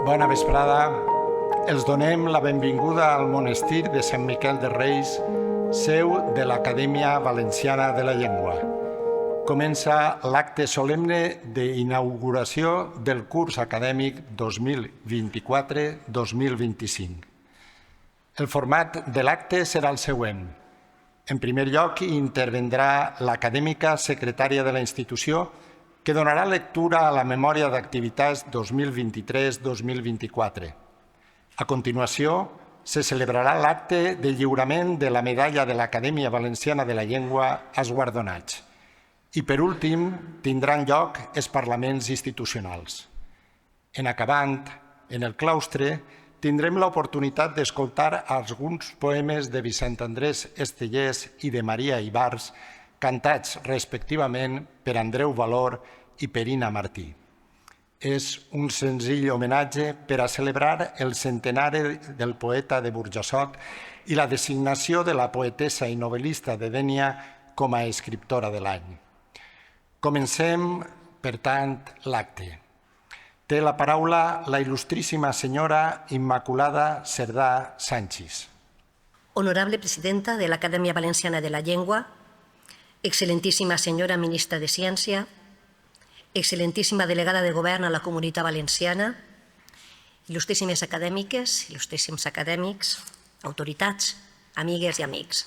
Bona vesprada. Els donem la benvinguda al monestir de Sant Miquel de Reis, seu de l'Acadèmia Valenciana de la Llengua. Comença l'acte solemne d'inauguració del curs acadèmic 2024-2025. El format de l'acte serà el següent. En primer lloc, intervendrà l'acadèmica secretària de la institució, que donarà lectura a la memòria d'activitats 2023-2024. A continuació, se celebrarà l'acte de lliurament de la medalla de l'Acadèmia Valenciana de la Llengua als guardonats. I, per últim, tindran lloc els parlaments institucionals. En acabant, en el claustre, tindrem l'oportunitat d'escoltar alguns poemes de Vicent Andrés Estellés i de Maria Ibars, cantats respectivament per Andreu Valor i per Ina Martí. És un senzill homenatge per a celebrar el centenari del poeta de Burjassot i la designació de la poetessa i novel·lista de Dénia com a escriptora de l'any. Comencem, per tant, l'acte. Té la paraula la il·lustríssima senyora Immaculada Cerdà Sánchez. Honorable presidenta de l'Acadèmia Valenciana de la Llengua, excel·lentíssima senyora ministra de Ciència, excel·lentíssima delegada de Govern a la Comunitat Valenciana, il·lustríssimes acadèmiques, il·lustríssims acadèmics, autoritats, amigues i amics.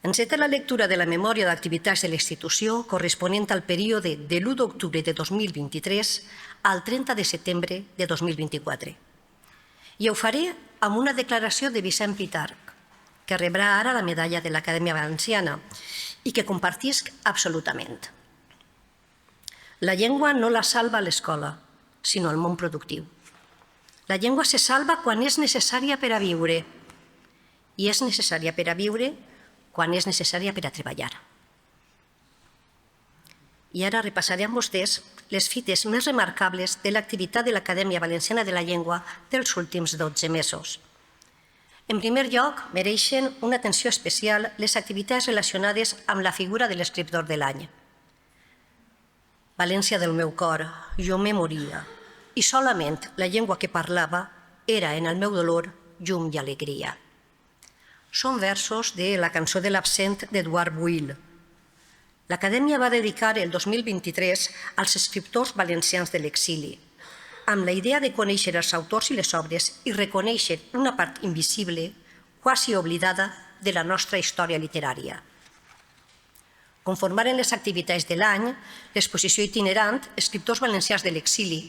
Enceta la lectura de la memòria d'activitats de la institució corresponent al període de l'1 d'octubre de 2023 al 30 de setembre de 2024. I ho faré amb una declaració de Vicent Pitarch, que rebrà ara la medalla de l'Acadèmia Valenciana i que compartisc absolutament. La llengua no la salva l'escola, sinó el món productiu. La llengua se salva quan és necessària per a viure i és necessària per a viure quan és necessària per a treballar. I ara repassaré amb vostès les fites més remarcables de l'activitat de l'Acadèmia Valenciana de la Llengua dels últims 12 mesos. En primer lloc, mereixen una atenció especial les activitats relacionades amb la figura de l'escriptor de l'any. València del meu cor, jo me moria, i solament la llengua que parlava era en el meu dolor llum i alegria. Són versos de la cançó de l'absent d'Eduard Buil. L'Acadèmia va dedicar el 2023 als escriptors valencians de l'exili, amb la idea de conèixer els autors i les obres i reconèixer una part invisible, quasi oblidada, de la nostra història literària. Conformaren les activitats de l'any l'exposició itinerant Escriptors valencians de l'exili,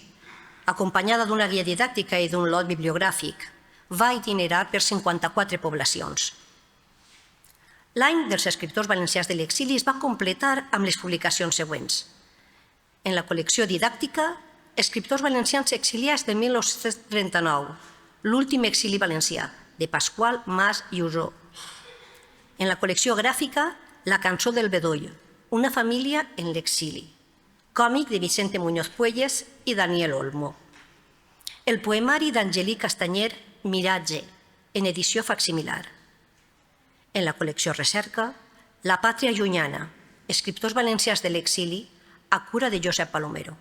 acompanyada d'una guia didàctica i d'un lot bibliogràfic. Va itinerar per 54 poblacions. L'any dels escriptors valencians de l'exili es va completar amb les publicacions següents. En la col·lecció didàctica, Escriptors valencians exiliats de 1939, l'últim exili valencià, de Pasqual Mas i Usó. En la col·lecció gràfica, La cançó del bedoll, una família en l'exili, còmic de Vicente Muñoz Puelles i Daniel Olmo. El poemari d'Angelí Castanyer, Miratge, en edició facsimilar. En la col·lecció Recerca, La pàtria llunyana, escriptors valencians de l'exili, a cura de Josep Palomero.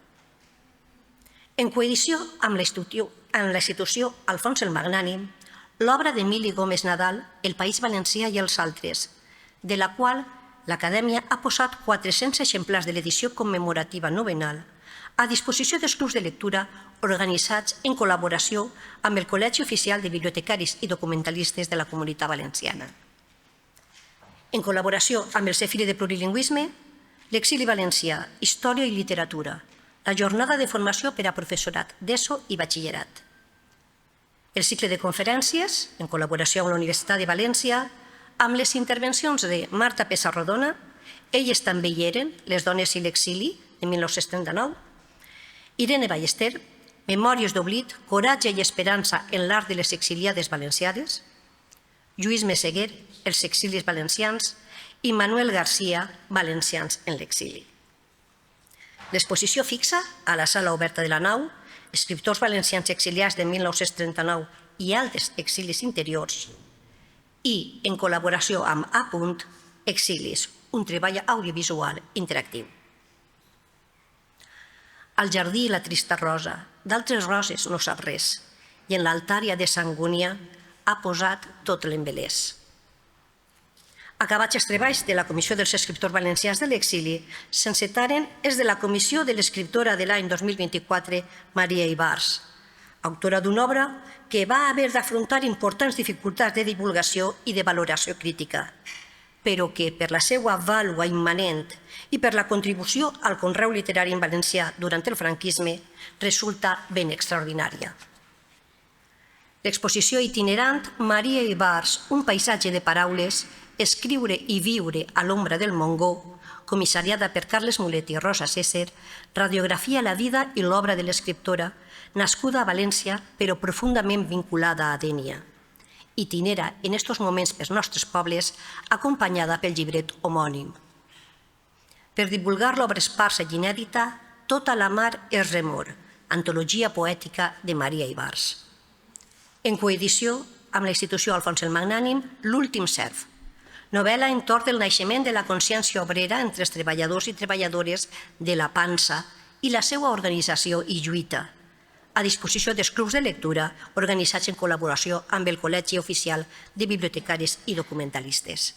En coedició amb la institució Alfons el Magnànim, l'obra d'Emili Gómez Nadal, El País Valencià i els altres, de la qual l'Acadèmia ha posat 400 exemplars de l'edició commemorativa novenal a disposició dels clubs de lectura organitzats en col·laboració amb el Col·legi Oficial de Bibliotecaris i Documentalistes de la Comunitat Valenciana. En col·laboració amb el CEFIRE de Plurilingüisme, l'Exili Valencià, Història i Literatura, la jornada de formació per a professorat d'ESO i batxillerat. El cicle de conferències, en col·laboració amb la Universitat de València, amb les intervencions de Marta Pessarrodona, Elles també hi eren, Les dones i l'exili, de 1939, Irene Ballester, Memòries d'oblit, coratge i esperança en l'art de les exiliades valencianes, Lluís Meseguer, Els exilis valencians, i Manuel García, Valencians en l'exili. L'exposició fixa a la Sala Oberta de la Nau, Escriptors valencians exiliats de 1939 i altres exilis interiors, i, en col·laboració amb A. Exilis, un treball audiovisual interactiu. Al jardí la trista rosa, d'altres roses no sap res, i en l'altària de Sangúnia ha posat tot l'embelès. Acabats els treballs de la Comissió dels Escriptors Valencians de l'Exili, s'encetaren els de la Comissió de l'Escriptora de l'any 2024, Maria Ibars, autora d'una obra que va haver d'afrontar importants dificultats de divulgació i de valoració crítica, però que, per la seva vàlua immanent i per la contribució al conreu literari en valencià durant el franquisme, resulta ben extraordinària. L'exposició itinerant Maria Ibars, un paisatge de paraules, escriure i viure a l'ombra del Montgó, comissariada per Carles Mulet i Rosa César, radiografia la vida i l'obra de l'escriptora, nascuda a València però profundament vinculada a Dénia. Itinera en estos moments pels nostres pobles, acompanyada pel llibret homònim. Per divulgar l'obra esparsa i inèdita, Tota la mar és remor, antologia poètica de Maria Ibars. En coedició amb la institució Alfons el Magnànim, L'últim serf, novel·la entorn del naixement de la consciència obrera entre els treballadors i treballadores de la pansa i la seva organització i lluita, a disposició dels clubs de lectura organitzats en col·laboració amb el Col·legi Oficial de Bibliotecaris i Documentalistes.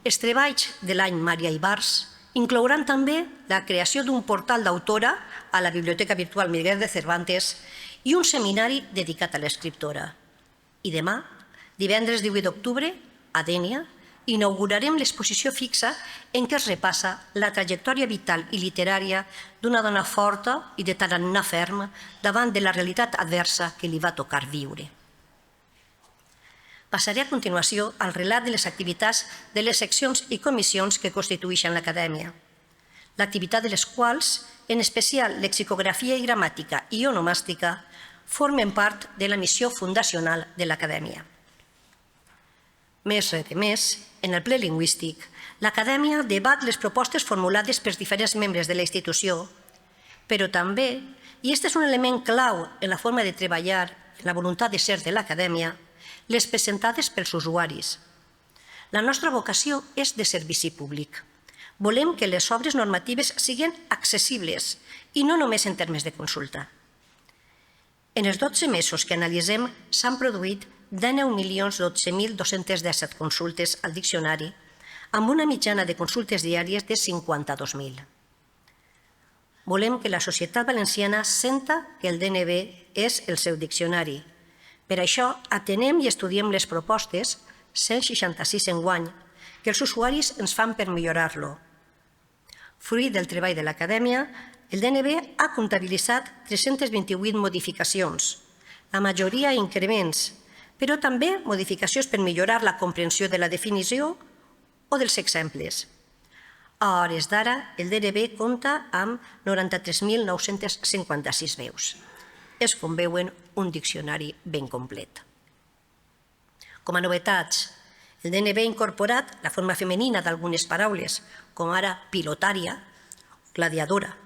Els treballs de l'any Maria Ibars inclouran també la creació d'un portal d'autora a la Biblioteca Virtual Miguel de Cervantes i un seminari dedicat a l'escriptora. I demà, divendres 18 d'octubre, a Dénia, inaugurarem l'exposició fixa en què es repassa la trajectòria vital i literària d'una dona forta i de tarannà ferm davant de la realitat adversa que li va tocar viure. Passaré a continuació al relat de les activitats de les seccions i comissions que constitueixen l'Acadèmia, l'activitat de les quals, en especial lexicografia i gramàtica i onomàstica, formen part de la missió fundacional de l'Acadèmia. Més res de més, en el ple lingüístic, l'Acadèmia debat les propostes formulades pels diferents membres de la institució, però també, i aquest és un element clau en la forma de treballar, en la voluntat de ser de l'Acadèmia, les presentades pels usuaris. La nostra vocació és de servici públic. Volem que les obres normatives siguin accessibles i no només en termes de consulta. En els 12 mesos que analitzem s'han produït 19.012.217 consultes al diccionari, amb una mitjana de consultes diàries de 52.000. Volem que la societat valenciana senta que el DNB és el seu diccionari. Per això atenem i estudiem les propostes, 166 enguany, que els usuaris ens fan per millorar-lo. Fruit del treball de l'Acadèmia, el DNB ha comptabilitzat 328 modificacions, la majoria increments, però també modificacions per millorar la comprensió de la definició o dels exemples. A hores d'ara, el DNB compta amb 93.956 veus. És, com veuen, un diccionari ben complet. Com a novetats, el DNB ha incorporat la forma femenina d'algunes paraules, com ara pilotària, gladiadora,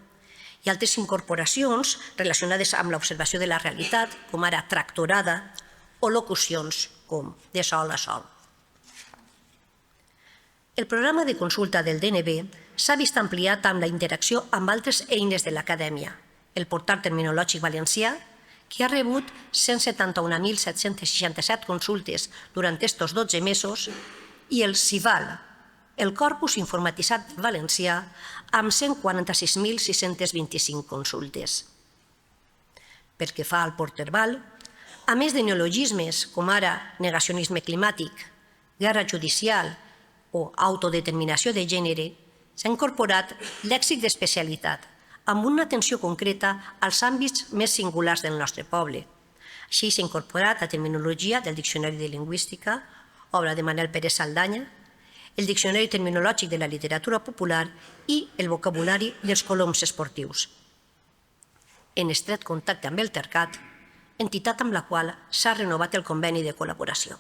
i altres incorporacions relacionades amb l'observació de la realitat, com ara tractorada, o locucions com de sol a sol. El programa de consulta del DNB s'ha vist ampliat amb la interacció amb altres eines de l'Acadèmia, el portal terminològic valencià, que ha rebut 171.767 consultes durant aquests 12 mesos, i el CIVAL, el Corpus Informatitzat Valencià, amb 146.625 consultes. Pel que fa al Porterval, a més de neologismes com ara negacionisme climàtic, guerra judicial o autodeterminació de gènere, s'ha incorporat lèxic d'especialitat, amb una atenció concreta als àmbits més singulars del nostre poble. Així s'ha incorporat la terminologia del Diccionari de Lingüística, obra de Manel Pérez Saldanya, el Diccionari Terminològic de la Literatura Popular i el vocabulari dels coloms esportius. En estret contacte amb el Tercat, entitat amb la qual s'ha renovat el conveni de col·laboració.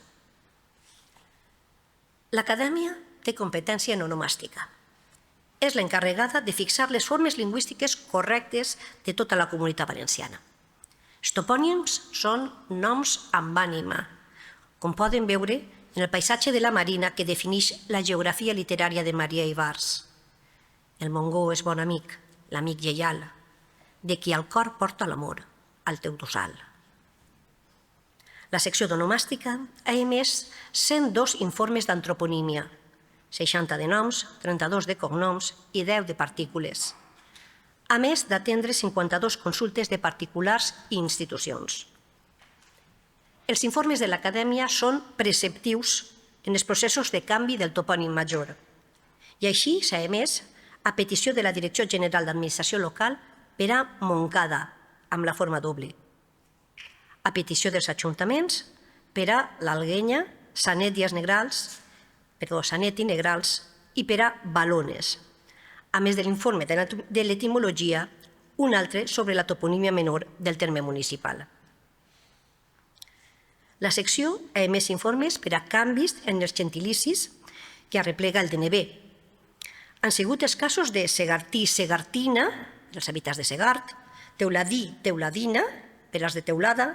L'Acadèmia té competència en onomàstica. És l'encarregada de fixar les formes lingüístiques correctes de tota la comunitat valenciana. Els topònims són noms amb ànima, com poden veure en el paisatge de la Marina que defineix la geografia literària de Maria Ibars. El Montgó és bon amic, l'amic lleial. de qui al cor porta l'amor, al teu dossal. La secció d'onomàstica ha emès 102 informes d'antroponímia, 60 de noms, 32 de cognoms i 10 de partícules, a més d'atendre 52 consultes de particulars i institucions. Els informes de l'Acadèmia són preceptius en els processos de canvi del topònim major i així s'ha emès a petició de la Direcció General d'Administració Local per a Montcada, amb la forma doble, a petició dels ajuntaments per a l'Alguenya, Sanet i Negrals i per a Balones, a més de l'informe de l'etimologia, un altre sobre la toponímia menor del terme municipal. La secció ha emès informes per a canvis en els gentilicis que arreplega el DNB. Han sigut els casos de segartí, segartina, dels habitants de Segart, teuladí, teuladina, per als de Teulada,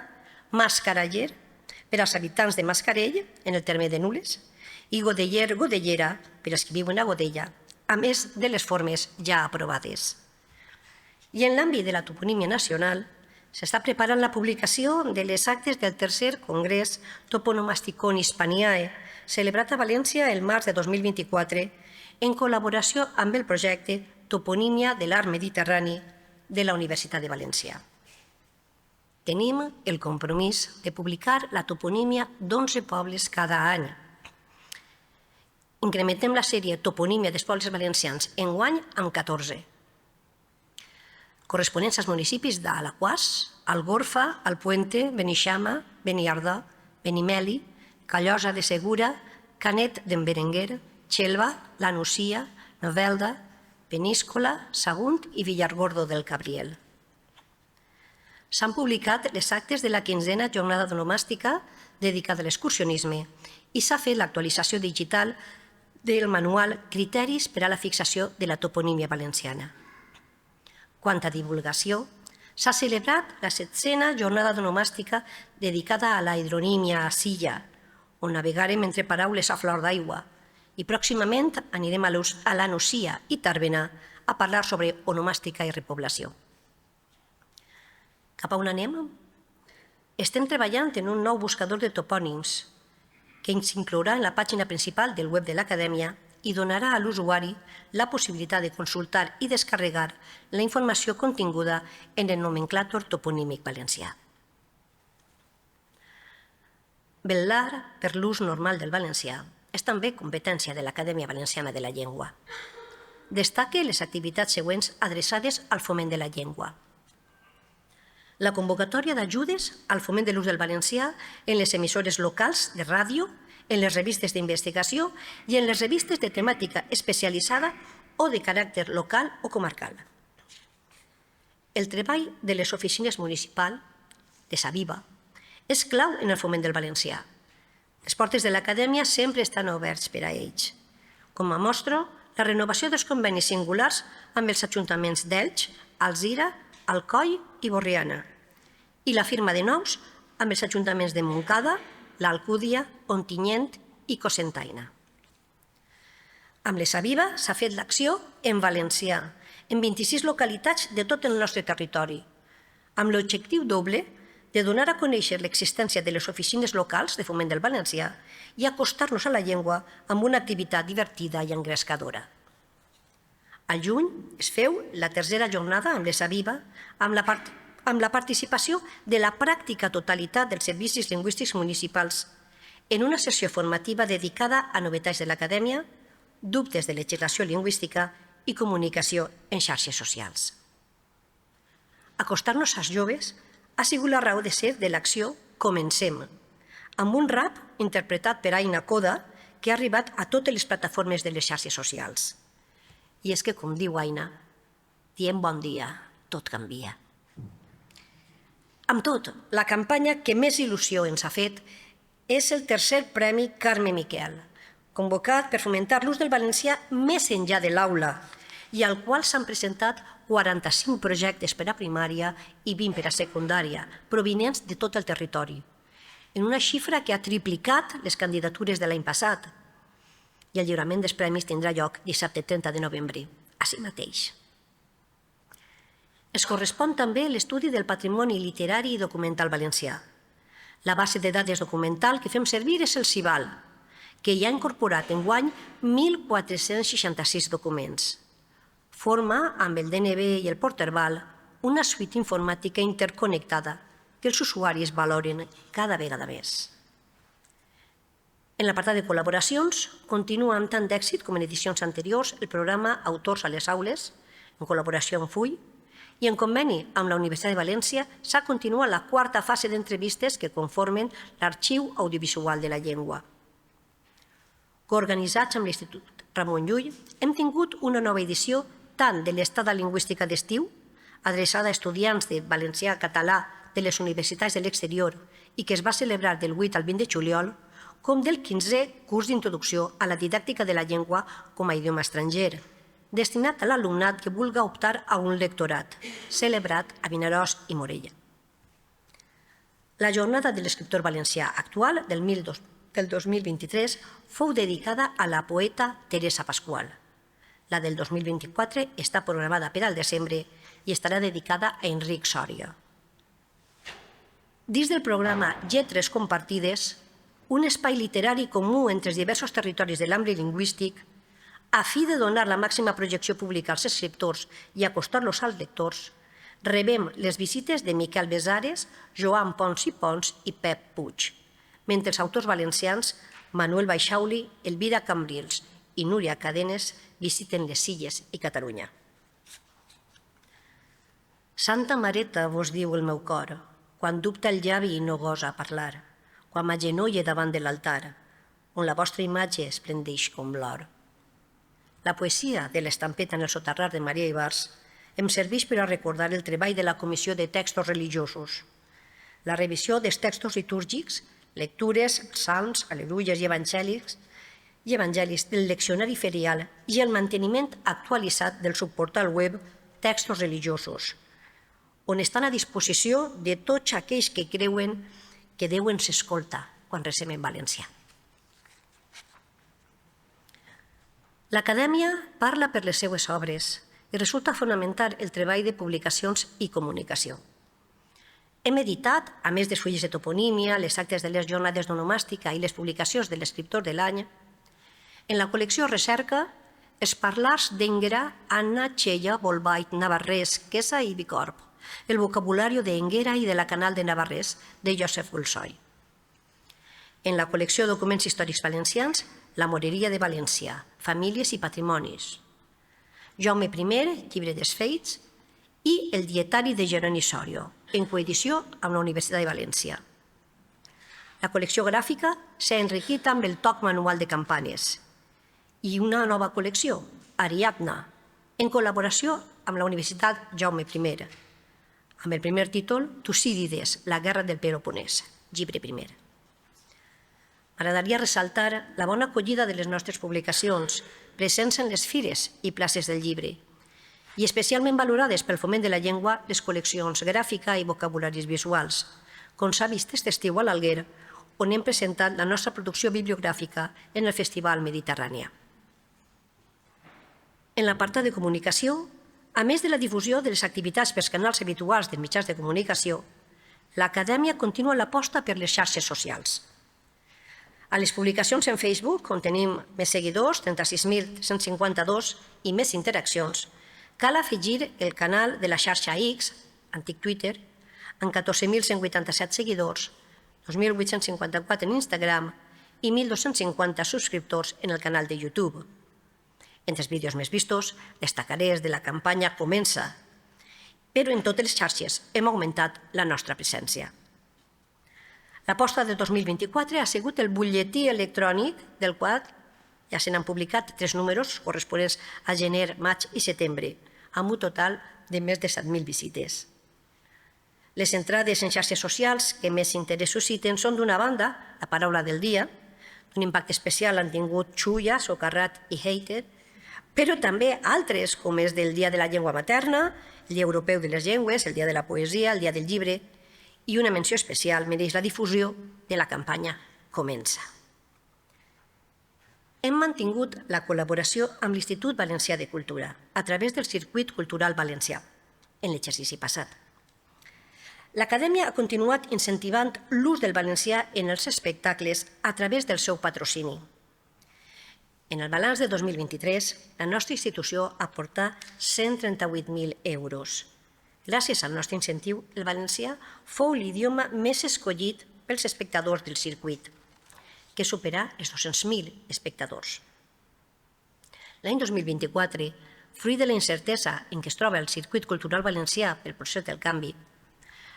mascaraller, per als habitants de Mascarell, en el terme de Nules, i godeller, godellera, per als que viuen a Godella, a més de les formes ja aprovades. I en l'àmbit de la toponímia nacional, s'està preparant la publicació de les actes del tercer Congrés Toponomasticon Hispaniae, celebrat a València el març de 2024, en col·laboració amb el projecte Toponímia de l'Art Mediterrani de la Universitat de València. Tenim el compromís de publicar la toponímia d'11 pobles cada any. Incrementem la sèrie Toponímia dels pobles valencians enguany amb 14. Corresponents als municipis d'Alaquàs, Algorfa, Alpuente, Beneixama, Beniardà, Benimeli, Callosa de Segura, Canet d'en Berenguer, Xelva, La Nucia, Novelda, Peníscola, Sagunt i Villargordo del Cabriel. S'han publicat les actes de la 15a jornada d'onomàstica dedicada a l'excursionisme i s'ha fet l'actualització digital del manual Criteris per a la fixació de la toponímia valenciana. Quant a divulgació, s'ha celebrat la 7a jornada d'onomàstica dedicada a la hidronímia a Silla, on navegarem entre paraules a flor d'aigua, i pròximament anirem a la Nucia i Tàrbena a parlar sobre onomàstica i repoblació. Cap a on anem? Estem treballant en un nou buscador de topònims que s'inclourà en la pàgina principal del web de l'Acadèmia i donarà a l'usuari la possibilitat de consultar i descarregar la informació continguda en el nomenclàtor toponímic valencià. Vetllar per l'ús normal del valencià és també competència de l'Acadèmia Valenciana de la Llengua. Destaque les activitats següents adreçades al foment de la llengua. La convocatòria d'ajudes al foment de l'ús del valencià en les emissores locals de ràdio, en les revistes d'investigació i en les revistes de temàtica especialitzada o de caràcter local o comarcal. El treball de les oficines municipals, de Saviva, és clau en el foment del valencià. Les portes de l'Acadèmia sempre estan oberts per a ells. Com a mostra, la renovació dels convenis singulars amb els ajuntaments d'Elx, Alzira, Alcoi i Borriana, i la firma de nous amb els ajuntaments de Montcada, l'Alcúdia, Ontinyent i Cocentaina. Amb l'Esaviva s'ha fet l'acció en valencià, en 26 localitats de tot el nostre territori, amb l'objectiu doble de donar a conèixer l'existència de les oficines locals de foment del valencià i acostar-nos a la llengua amb una activitat divertida i engrescadora. Al juny es feu la tercera jornada amb l'Esaviva amb la participació de la pràctica totalitat dels servicis lingüístics municipals en una sessió formativa dedicada a novetats de l'Acadèmia, dubtes de legislació lingüística i comunicació en xarxes socials. Acostar-nos als joves ha sigut la raó de ser de l'acció Comencem, amb un rap interpretat per Aina Coda que ha arribat a totes les plataformes de les xarxes socials. I és que, com diu Aina, diem bon dia, tot canvia. Amb tot, la campanya que més il·lusió ens ha fet és el tercer Premi Carme Miquel, convocat per fomentar l'ús del valencià més enllà de l'aula i al qual s'han presentat 45 projectes per a primària i 20 per a secundària, provinents de tot el territori, en una xifra que ha triplicat les candidatures de l'any passat. I el lliurament dels premis tindrà lloc dissabte 30 de novembre, així mateix. Es correspon també l'estudi del patrimoni literari i documental valencià. La base de dades documental que fem servir és el CIVAL, que hi ha incorporat enguany 1.466 documents. Forma, amb el DNB i el Porterval, una suite informàtica interconnectada que els usuaris valoren cada vegada més. En l'apartat de col·laboracions, continua amb tant d'èxit com en edicions anteriors el programa Autors a les aules, en col·laboració amb FUI, i en conveni amb la Universitat de València s'ha continuat la quarta fase d'entrevistes que conformen l'Arxiu Audiovisual de la Llengua. Coorganitzats amb l'Institut Ramon Llull, hem tingut una nova edició tant de l'Estada Lingüística d'Estiu, adreçada a estudiants de valencià català de les universitats de l'exterior i que es va celebrar del 8 al 20 de juliol, com del 15è curs d'introducció a la didàctica de la llengua com a idioma estranger, destinat a l'alumnat que vulga optar a un lectorat, celebrat a Vinaròs i Morella. La jornada de l'escriptor valencià actual del 2023 fou dedicada a la poeta Teresa Pascual. La del 2024 està programada per al desembre i estarà dedicada a Enric Sòria. Dins del programa Lletres Compartides, un espai literari comú entre els diversos territoris de l'àmbit lingüístic, a fi de donar la màxima projecció pública als escriptors i acostar-los als lectors, rebem les visites de Miquel Besares, Joan Pons i Pons i Pep Puig, mentre els autors valencians Manuel Baixauli, Elvira Cambrils i Núria Cadenes visiten les Illes i Catalunya. Santa Mareta, vos diu el meu cor, quan dubta el llavi i no gosa parlar, quan m'agenolle davant de l'altar, on la vostra imatge esplendeix com l'or. La poesia de l'estampeta en el soterrar de Maria Ibars em serveix per a recordar el treball de la Comissió de Textos Religiosos, la revisió dels textos litúrgics, lectures, salms, al·leluies i evangelis del leccionari ferial i el manteniment actualitzat del subportal web Textos Religiosos, on estan a disposició de tots aquells que creuen que Déu ens escolta quan recem en valencià. L'Acadèmia parla per les seues obres i resulta fonamental el treball de publicacions i comunicació. Hem editat, a més de fulles de toponímia, les actes de les jornades d'onomàstica i les publicacions de l'escriptor de l'any, en la col·lecció Recerca, els parlars d'Enguera, Anna, Txella, Bolbait, Navarrés, Quesa i Bicorb, el vocabulario de Enguera i de la Canal de Navarrés, de Josep Bolsoi. En la col·lecció Documents Històrics Valencians, La Moreria de València, Famílies i Patrimonis, Jaume I, Llibre desfeits, i El dietari de Jeroni Sòrio, en coedició amb la Universitat de València. La col·lecció gràfica s'ha enriquit amb el toc manual de campanes i una nova col·lecció, Ariadna, en col·laboració amb la Universitat Jaume I, amb el primer títol Tucídides, la guerra del Peloponès, llibre primer. M'agradaria ressaltar la bona acollida de les nostres publicacions, presents en les fires i places del llibre, i especialment valorades pel foment de la llengua les col·leccions gràfica i vocabularis visuals, com s'ha vist aquest estiu a l'Alguer, on hem presentat la nostra producció bibliogràfica en el Festival Mediterrània. En l'apartat de comunicació, a més de la difusió de les activitats pels canals habituals dels mitjans de comunicació, l'Acadèmia continua l'aposta per les xarxes socials. A les publicacions en Facebook, on tenim més seguidors, 36.152, i més interaccions, cal afegir el canal de la xarxa X, antic Twitter, amb 14.187 seguidors, 2.854 en Instagram i 1.250 subscriptors en el canal de YouTube. Entre els vídeos més vistos, destacaré els de la campanya Comença, però en totes les xarxes hem augmentat la nostra presència. L'aposta de 2024 ha sigut el butlletí electrònic, del qual ja se n'han publicat 3 números corresponents a gener, maig i setembre, amb un total de més de 7.000 visites. Les entrades en xarxes socials que més interès susciten són, d'una banda, la paraula del dia, un impacte especial han tingut Xulla, Socarrat i Hater, però també altres, com és del Dia de la Llengua Materna, el Dia Europeu de les Llengües, el Dia de la Poesia, el Dia del Llibre, i una menció especial mereix la difusió de la campanya Comença. Hem mantingut la col·laboració amb l'Institut Valencià de Cultura a través del Circuit Cultural Valencià, en l'exercici passat. L'Acadèmia ha continuat incentivant l'ús del valencià en els espectacles a través del seu patrocini. En el balanç de 2023, la nostra institució aporta 138.000 euros. Gràcies al nostre incentiu, el valencià fou l'idioma més escollit pels espectadors del circuit, que superà els 200.000 espectadors. L'any 2024, fruit de la incertesa en què es troba el circuit cultural valencià pel procés del canvi,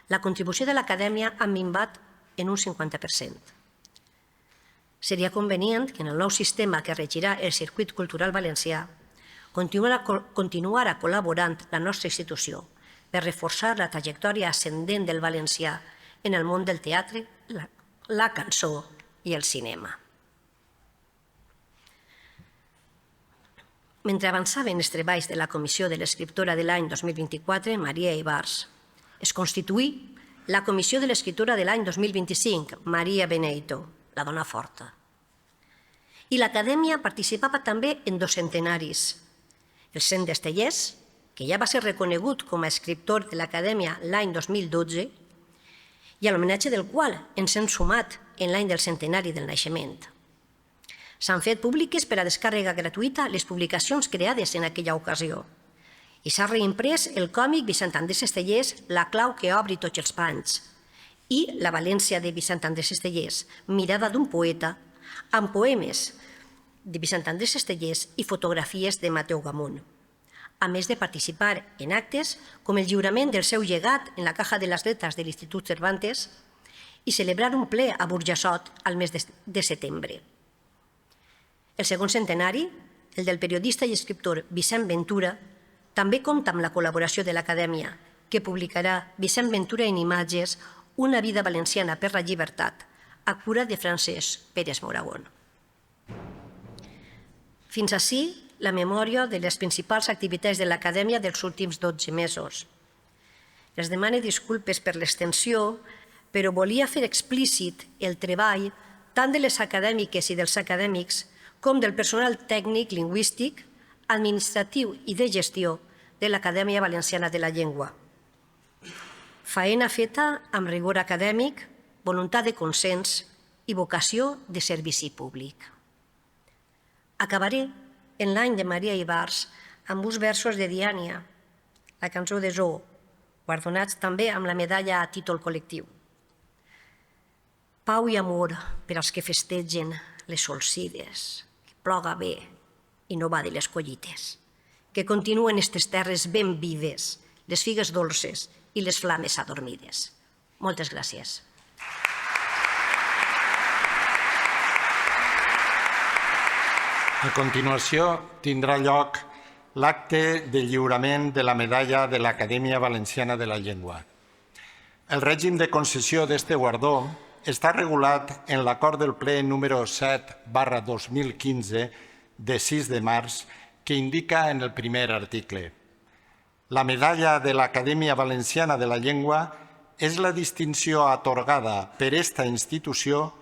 la contribució de l'Acadèmia ha minvat en un 50%. Seria convenient que en el nou sistema que regirà el circuit cultural valencià continuara col·laborant la nostra institució per reforçar la trajectòria ascendent del valencià en el món del teatre, la cançó i el cinema. Mentre avançaven els treballs de la Comissió de l'Escriptora de l'any 2024, Maria Ibars, es constituí la Comissió de l'Escriptora de l'any 2025, Maria Beneito, la dona forta. I l'Acadèmia participava també en 2 centenaris. El Cent d'Estellers, que ja va ser reconegut com a escriptor de l'Acadèmia l'any 2012, i a l'homenatge del qual ens hem sumat en l'any del centenari del naixement. S'han fet públiques per a descàrrega gratuïta les publicacions creades en aquella ocasió i s'ha reimprès el còmic Vicent Andrés Estellers, La clau que obri tots els panys, i La València de Vicent Andrés Estellers, Mirada d'un poeta, amb poemes de Vicent Andrés Estellers i fotografies de Mateu Gamunt, a més de participar en actes com el lliurament del seu llegat en la Caja de les Letras de l'Institut Cervantes i celebrar un ple a Burjassot al mes de setembre. El segon centenari, el del periodista i escriptor Vicent Ventura, també compta amb la col·laboració de l'Acadèmia, que publicarà Vicent Ventura en imatges, Una vida valenciana per la llibertat, a cura de Francesc Pérez Moragón. Fins ací la memòria de les principals activitats de l'Acadèmia dels últims 12 mesos. Els demano disculpes per l'extensió, però volia fer explícit el treball tant de les acadèmiques i dels acadèmics com del personal tècnic, lingüístic, administratiu i de gestió de l'Acadèmia Valenciana de la Llengua. Faena feta amb rigor acadèmic, voluntat de consens i vocació de servici públic. Acabaré en l'any de Maria Ibars amb uns versos de Diània, la cançó de Zoo, guardonats també amb la medalla a títol col·lectiu. Pau i amor per als que festegen les solsides, que ploga bé i no va de les collites, que continuen estes terres ben vives, les figues dolces i les flames adormides. Moltes gràcies. A continuació tindrà lloc l'acte de lliurament de la medalla de l'Acadèmia Valenciana de la Llengua. El règim de concessió d'este guardó està regulat en l'acord del ple número 7/2015 de 6 de març que indica en el primer article: la medalla de l'Acadèmia Valenciana de la Llengua és la distinció atorgada per esta institució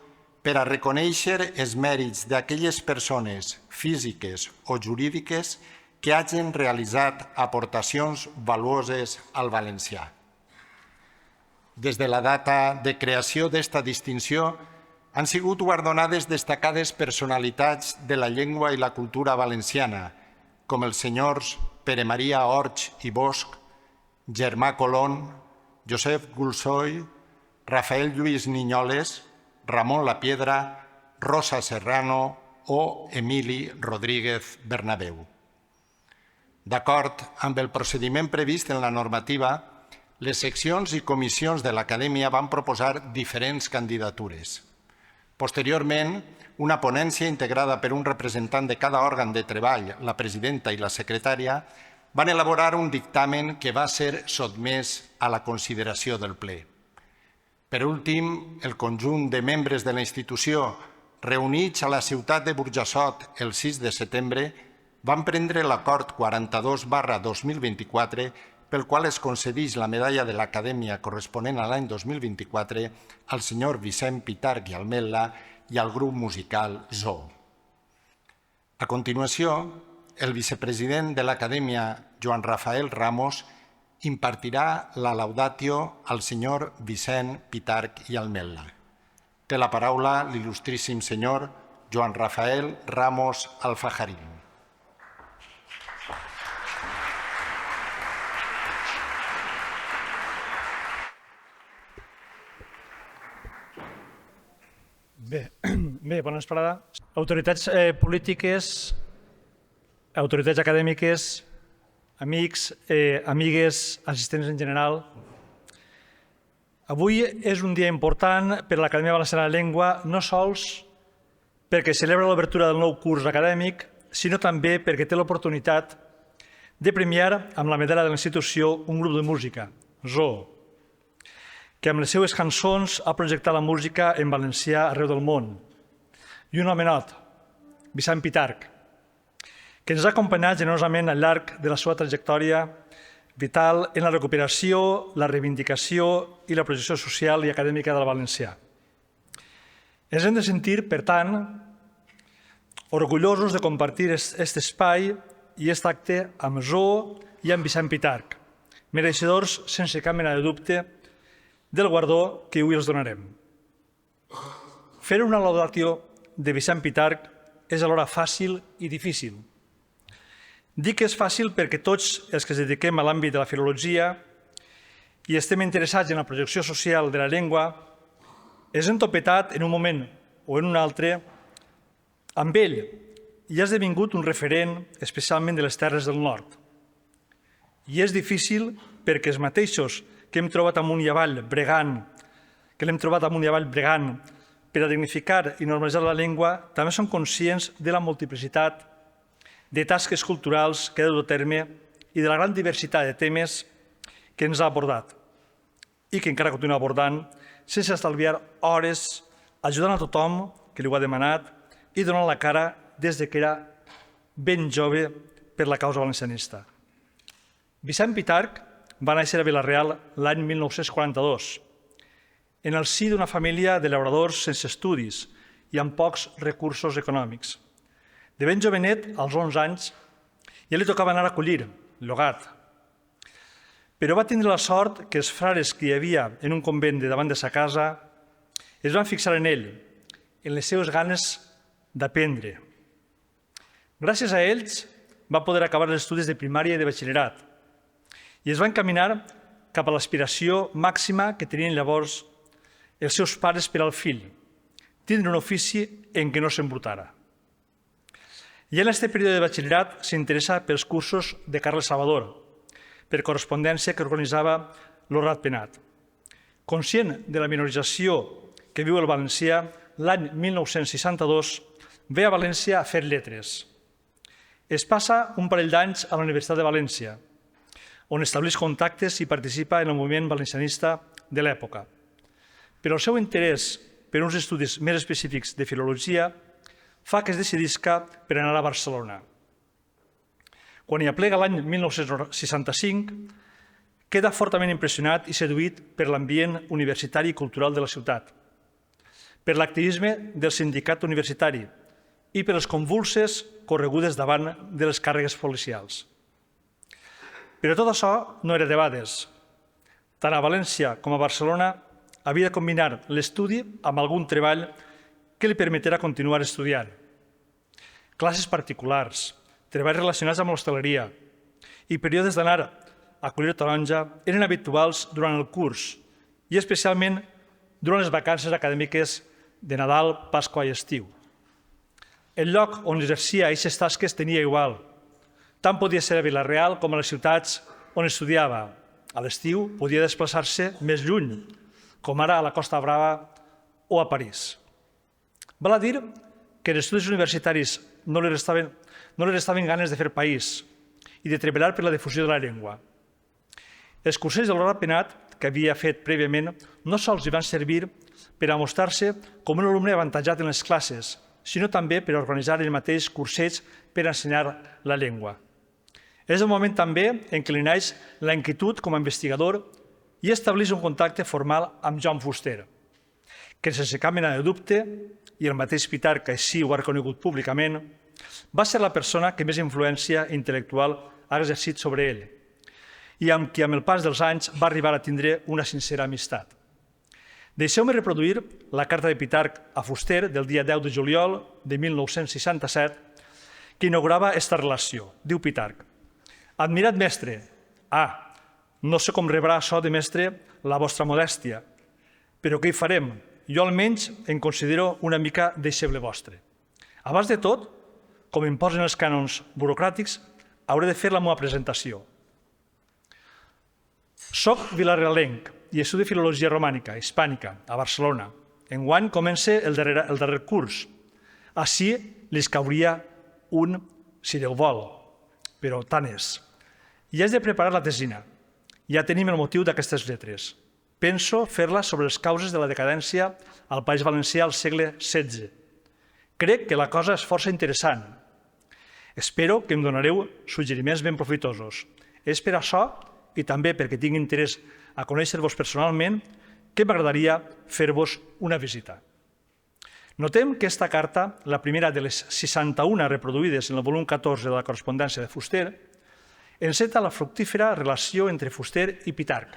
per a reconèixer els mèrits d'aquelles persones físiques o jurídiques que hagin realitzat aportacions valuoses al valencià. Des de la data de creació d'esta distinció han sigut guardonades destacades personalitats de la llengua i la cultura valenciana, com els senyors Pere Maria Orch i Bosch, Germà Colón, Josep Gulsoy, Rafael Lluís Niñoles, Ramon Lapiedra, Rosa Serrano o Emili Rodríguez Bernabéu. D'acord amb el procediment previst en la normativa, les seccions i comissions de l'Acadèmia van proposar diferents candidatures. Posteriorment, una ponència integrada per un representant de cada òrgan de treball, la presidenta i la secretària, van elaborar un dictamen que va ser sotmès a la consideració del ple. Per últim, el conjunt de membres de la institució, reunits a la ciutat de Burjassot el 6 de setembre, van prendre l'acord 42/2024 pel qual es concedeix la medalla de l'Acadèmia corresponent a l'any 2024 al senyor Vicent Pitarch i Almela i al grup musical Zoo. A continuació, el vicepresident de l'Acadèmia, Joan Rafael Ramos, impartirà la laudatio al senyor Vicent Pitarch i Almella. Té la paraula l'il·lustríssim senyor Joan Rafael Ramos Alfajarín. Bé, bona vesprada. Autoritats polítiques, autoritats acadèmiques, amics, amigues, assistents en general. Avui és un dia important per a l'Acadèmia Valenciana de la Llengua, no sols perquè celebra l'obertura del nou curs acadèmic, sinó també perquè té l'oportunitat de premiar amb la medalla de la institució un grup de música, Zoo, que amb les seues cançons ha projectat la música en valencià arreu del món. I un homenot, Vicent Pitarch, que ens ha acompanyat generosament al llarg de la seva trajectòria vital en la recuperació, la reivindicació i la projecció social i acadèmica del valencià. Ens hem de sentir, per tant, orgullosos de compartir aquest espai i aquest acte amb Zoo i amb Vicent Pitarch, mereixedors, sense cap mena de dubte, del guardó que avui els donarem. Fer una laudatio de Vicent Pitarch és alhora fàcil i difícil. Dic que és fàcil perquè tots els que ens dediquem a l'àmbit de la filologia i estem interessats en la projecció social de la llengua és entopetat en un moment o en un altre amb ell i ha esdevingut un referent especialment de les Terres del Nord. I és difícil perquè els mateixos que hem trobat amunt i avall bregant, per a dignificar i normalitzar la llengua, també són conscients de la multiplicitat de tasques culturals que ha de dur a terme i de la gran diversitat de temes que ens ha abordat i que encara continua abordant sense estalviar hores ajudant a tothom que li ho ha demanat i donant la cara des que era ben jove per la causa valencianista. Vicent Pitarch va néixer a Vila-real l'any 1942, en el si d'una família de llauradors sense estudis i amb pocs recursos econòmics. De ben jovenet, als 11 anys, ja li tocava anar a collir, llogat. Però va tindre la sort que els frares que hi havia en un convent de davant de sa casa es van fixar en ell, en les seves ganes d'aprendre. Gràcies a ells va poder acabar els estudis de primària i de batxillerat i es va encaminar cap a l'aspiració màxima que tenien llavors els seus pares per al fill, tindre un ofici en què no s'embrutara. I en aquest període de batxillerat s'interessa pels cursos de Carles Salvador, per correspondència que organitzava l'Horat Penat. Conscient de la minorització que viu el valencià, l'any 1962 ve a València a fer lletres. Es passa un parell d'anys a la Universitat de València, on estableix contactes i participa en el moviment valencianista de l'època. Però el seu interès per uns estudis més específics de filologia fa que es decidisca per anar a Barcelona. Quan hi aplega l'any 1965, queda fortament impressionat i seduït per l'ambient universitari i cultural de la ciutat, per l'activisme del sindicat universitari i per les convulses corregudes davant de les càrregues policials. Però tot això no era debades. Tant a València com a Barcelona havia de combinar l'estudi amb algun treball que li permetrà continuar estudiant. Classes particulars, treballs relacionats amb l'hostaleria i períodes d'anar a collir taronja eren habituals durant el curs i especialment durant les vacances acadèmiques de Nadal, Pasqua i estiu. El lloc on exercia aquestes tasques tenia igual. Tant podia ser a Vila-real com a les ciutats on estudiava. A l'estiu podia desplaçar-se més lluny, com ara a la Costa Brava o a París. Val a dir que els estudis universitaris no li restaven ganes de fer país i de treballar per la difusió de la llengua. Els cursos de l'Horat Penat, que havia fet prèviament, no sols li van servir per a mostrar-se com un alumne avantatjat en les classes, sinó també per a organitzar el mateix cursets per a ensenyar la llengua. És el moment també en què li naix la inquietud com a investigador i estableix un contacte formal amb Joan Fuster, que sense cap mena de dubte, i el mateix Pitarch així ho ha reconegut públicament, va ser la persona que més influència intel·lectual ha exercit sobre ell i amb qui amb el pas dels anys va arribar a tindre una sincera amistat. Deixeu-me reproduir la carta de Pitarc a Fuster del dia 10 de juliol de 1967 que inaugurava aquesta relació. Diu Pitarc: «Admirat mestre, no sé com rebrà això de mestre la vostra modèstia, però què hi farem? Jo almenys em considero una mica deixeble vostre. Abans de tot, com em posen els cànons burocràtics, hauré de fer la meva presentació. Soc vilarealenc i estudio filologia romànica, hispànica, a Barcelona. Enguany comença el darrer curs. Així li cauria un, si Déu vol, però tant és. I haig de preparar la tesina. Ja tenim el motiu d'aquestes lletres. Penso fer-la sobre les causes de la decadència al País Valencià al segle XVI. Crec que la cosa és força interessant. Espero que em donareu suggeriments ben profitosos. És per això, i també perquè tinc interès a conèixer-vos personalment, que m'agradaria fer-vos una visita. Notem que aquesta carta, la primera de les 61 reproduïdes en el volum 14 de la correspondència de Fuster, enceta la fructífera relació entre Fuster i Pitarc.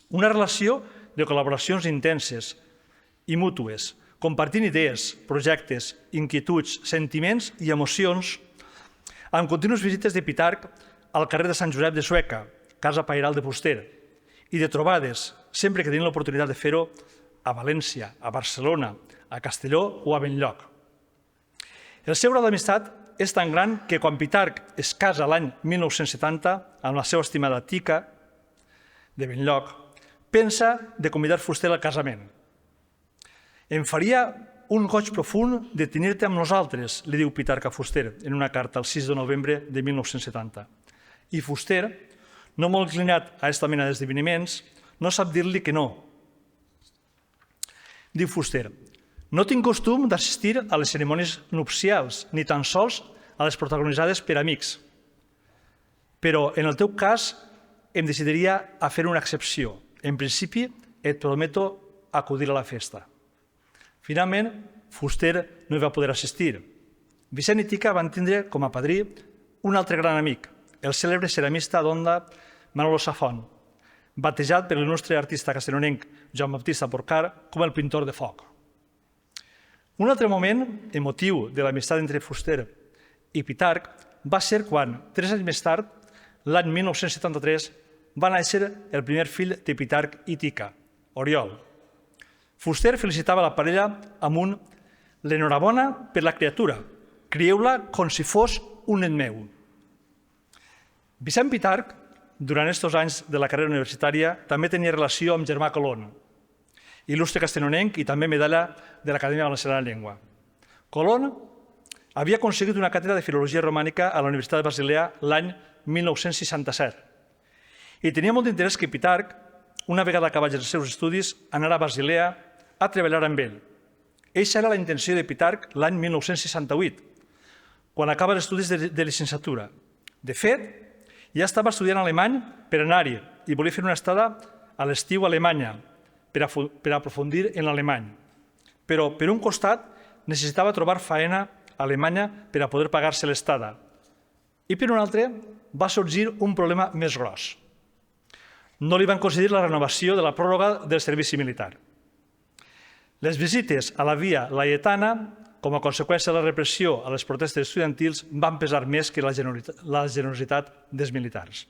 Una relació de col·laboracions intenses i mútues, compartint idees, projectes, inquietuds, sentiments i emocions, amb contínues visites de Pitarc al carrer de Sant Josep de Sueca, casa pairal de Fuster, i de trobades, sempre que tenien l'oportunitat de fer-ho, a València, a Barcelona, a Castelló o a Benlloc. El seu grau d'amistat és tan gran que quan Pitarc es casa l'any 1970 amb la seva estimada Tica de Benlloc, pensa de convidar Fuster al casament. Em faria un goig profund de tenir-te amb nosaltres, li diu Pitarc a Fuster en una carta el 6 de novembre de 1970. I Fuster, no molt inclinat a aquesta mena d'esdeveniments, no sap dir-li que no. Diu Fuster: no tinc costum d'assistir a les cerimònies nupcials, ni tan sols a les protagonitzades per amics. Però en el teu cas em decidiria a fer una excepció. En principi, et prometo acudir a la festa. Finalment, Fuster no hi va poder assistir. Vicent i Tica van tindre com a padrí un altre gran amic, el cèlebre ceramista d'Onda Manolo Safont, batejat per l'il·lustre artista castellonenc Joan Baptista Porcar com el pintor de foc. Un altre moment emotiu de l'amistat entre Fuster i Pitarc va ser quan, 3 anys més tard, l'any 1973, va néixer el primer fill de Pitarc i Tica, Oriol. Fuster felicitava la parella amb un «l'enhorabona per la criatura, crieu-la com si fos un nen meu». Vicent Pitarc, durant aquests anys de la carrera universitària, també tenia relació amb Germà Colón, il·lustre castellonenc i també medalla de l'Acadèmia Valenciana de la Llengua. Colón havia aconseguit una càtedra de filologia romànica a la Universitat de Basilea l'any 1967 i tenia molt d'interès que Pitarc, una vegada acabats els seus estudis, anara a Basilea a treballar amb ell. Eixa era la intenció de Pitarc l'any 1968, quan acaba els estudis de llicenciatura. De fet, ja estava estudiant alemany per anar-hi i volia fer una estada a l'estiu a Alemanya per aprofundir en l'alemany. Però, per un costat, necessitava trobar faena a Alemanya per a poder pagar-se l'estada. I, per un altre, va sorgir un problema més gros. No li van concedir la renovació de la pròrroga del servici militar. Les visites a la Via Laietana, com a conseqüència de la repressió a les protestes estudiantils, van pesar més que la generositat dels militars.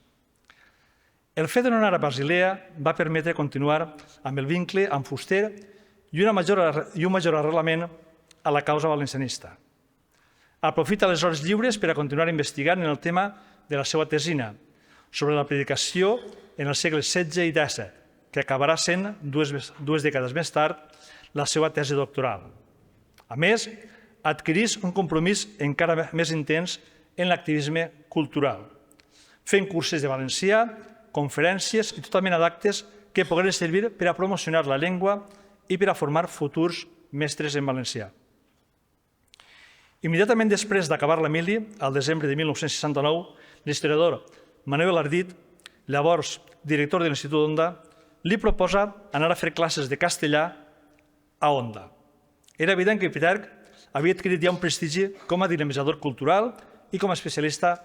El fet de no anar a Basilea va permetre continuar amb el vincle amb Fuster i un major arrelament a la causa valencianista. Aprofita les hores lliures per a continuar investigant en el tema de la seva tesina sobre la predicació en els segles XVI i XVII, que acabarà sent, dues dècades més tard, la seva tesi doctoral. A més, adquirís un compromís encara més intens en l'activisme cultural, fent cursos de valencià, conferències i tota mena d'actes que pogueren servir per a promocionar la llengua i per a formar futurs mestres en valencià. Immediatament després d'acabar la mili, al desembre de 1969, l'historiador Manuel Ardit, llavors director de l'Institut Onda, li proposa anar a fer classes de castellà a Onda. Era evident que Pitarc havia adquirit ja un prestigi com a dinamitzador cultural i com a especialista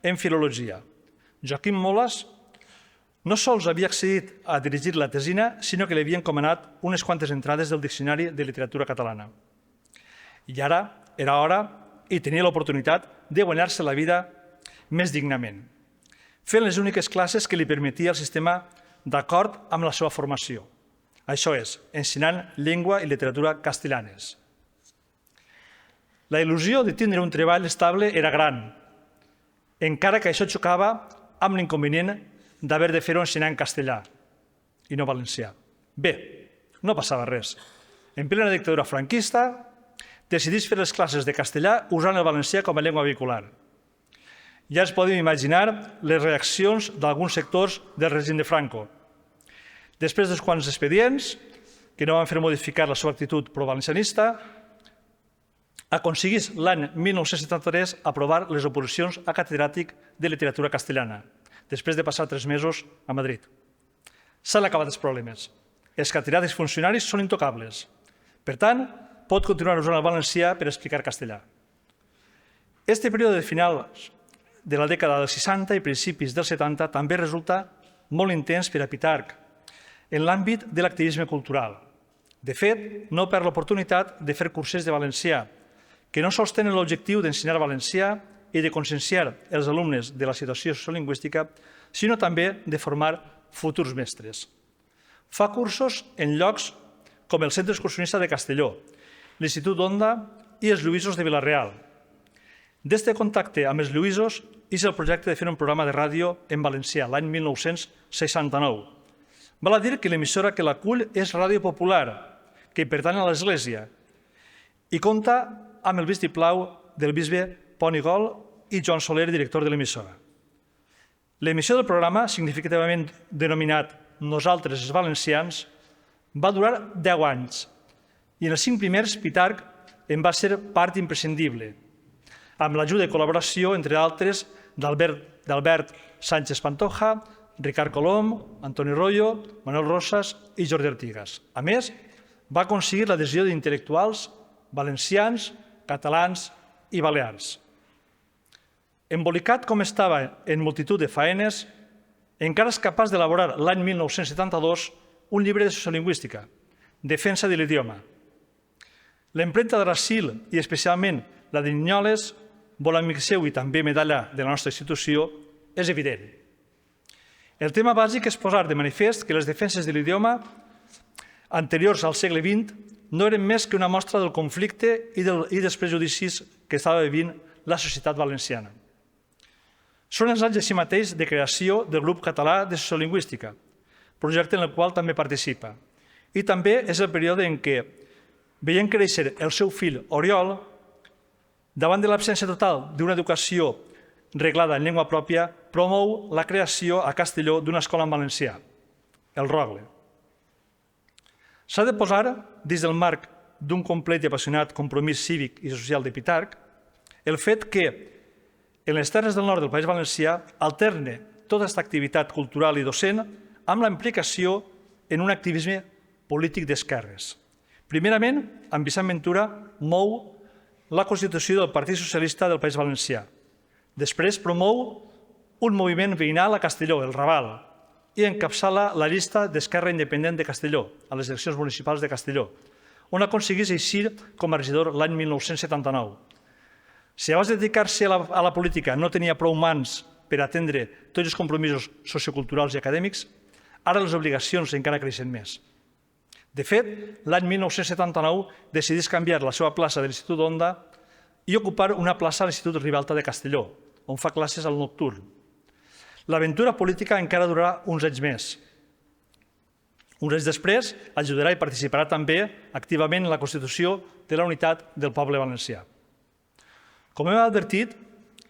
en filologia. Joaquim Molas, no sols havia accedit a dirigir la tesina, sinó que li havia encomanat unes quantes entrades del Diccionari de Literatura Catalana. I ara era hora i tenia l'oportunitat de guanyar-se la vida més dignament, fent les úniques classes que li permetia el sistema d'acord amb la seva formació. Això és, ensenyant llengua i literatura castellanes. La il·lusió de tindre un treball estable era gran, encara que això xocava amb l'inconvenient d'haver de fer-ho ensenyant castellà i no valencià. Bé, no passava res. En plena dictadura franquista, decidís fer les classes de castellà usant el valencià com a llengua vehicular. Ja ens podem imaginar les reaccions d'alguns sectors del règim de Franco. Després d'uns quants expedients, que no van fer modificar la seva actitud provalencianista, aconseguís l'any 1973 aprovar les oposicions a catedràtic de literatura castellana, després de passar 3 mesos a Madrid. S'han acabat els problemes. Els catedràtics funcionaris són intocables. Per tant, pot continuar usant el valencià per explicar castellà. Este període de finals de la dècada dels 60 i principis dels 70 també resulta molt intens per a Pitarch en l'àmbit de l'activisme cultural. De fet, no perd l'oportunitat de fer cursets de valencià, que no sols tenen l'objectiu d'ensenyar valencià i de conscienciar els alumnes de la situació sociolingüística, sinó també de formar futurs mestres. Fa cursos en llocs com el Centre Excursionista de Castelló, l'Institut Onda i els Lluïsos de Vila-real. D'este contacte amb els Lluïsos és el projecte de fer un programa de ràdio en valencià l'any 1969. Val a dir que l'emissora que l'acull és Ràdio Popular, que pertany a l'Església, i compta amb el vistiplau del bisbe Pont i Gol i Joan Soler, director de l'emissora. L'emissió del programa, significativament denominat Nosaltres els Valencians, va durar 10 anys i en els 5 primers Pitarch en va ser part imprescindible, amb l'ajuda i col·laboració, entre altres, d'Albert Sánchez Pantoja, Ricard Colom, Antoni Royo, Manuel Rosas i Jordi Artigas. A més, va aconseguir l'adhesió d'intel·lectuals valencians, catalans i balears. Embolicat com estava en multitud de faenes, encara és capaç d'elaborar l'any 1972 un llibre de sociolingüística, Defensa de l'idioma. L'empremta de Rasil i especialment la d'Ignoles, molt amic seu i també medalla de la nostra institució, és evident. El tema bàsic és posar de manifest que les defenses de l'idioma anteriors al segle XX no eren més que una mostra del conflicte i dels prejudicis que estava vivint la societat valenciana. Són els anys així mateix de creació del grup català de sociolingüística, projecte en el qual també participa. I també és el període en què, veient créixer el seu fill Oriol, davant de l'absència total d'una educació reglada en llengua pròpia, promou la creació a Castelló d'una escola en valencià, el Rogle. S'ha de posar, dins del marc d'un complet i apassionat compromís cívic i social de Pitarch, el fet que en les terres del nord del País Valencià alterne tota aquesta activitat cultural i docent amb la implicació en un activisme polític d'esquerres. Primerament, amb Vicent Ventura mou la constitució del Partit Socialista del País Valencià. Després promou un moviment veïnal a Castelló, el Raval, i encapçala la llista d'Esquerra Independent de Castelló, a les eleccions municipals de Castelló, on aconseguís eixir com a regidor l'any 1979. Si abans de dedicar-se a la política no tenia prou mans per atendre tots els compromisos socioculturals i acadèmics, ara les obligacions encara creixen més. De fet, l'any 1979 decidís canviar la seva plaça de l'Institut Onda i ocupar una plaça a l'Institut Ribalta de Castelló, on fa classes al nocturn. L'aventura política encara durarà uns anys més. Uns anys després ajudarà i participarà també activament en la constitució de la unitat del poble valencià. Com hem advertit,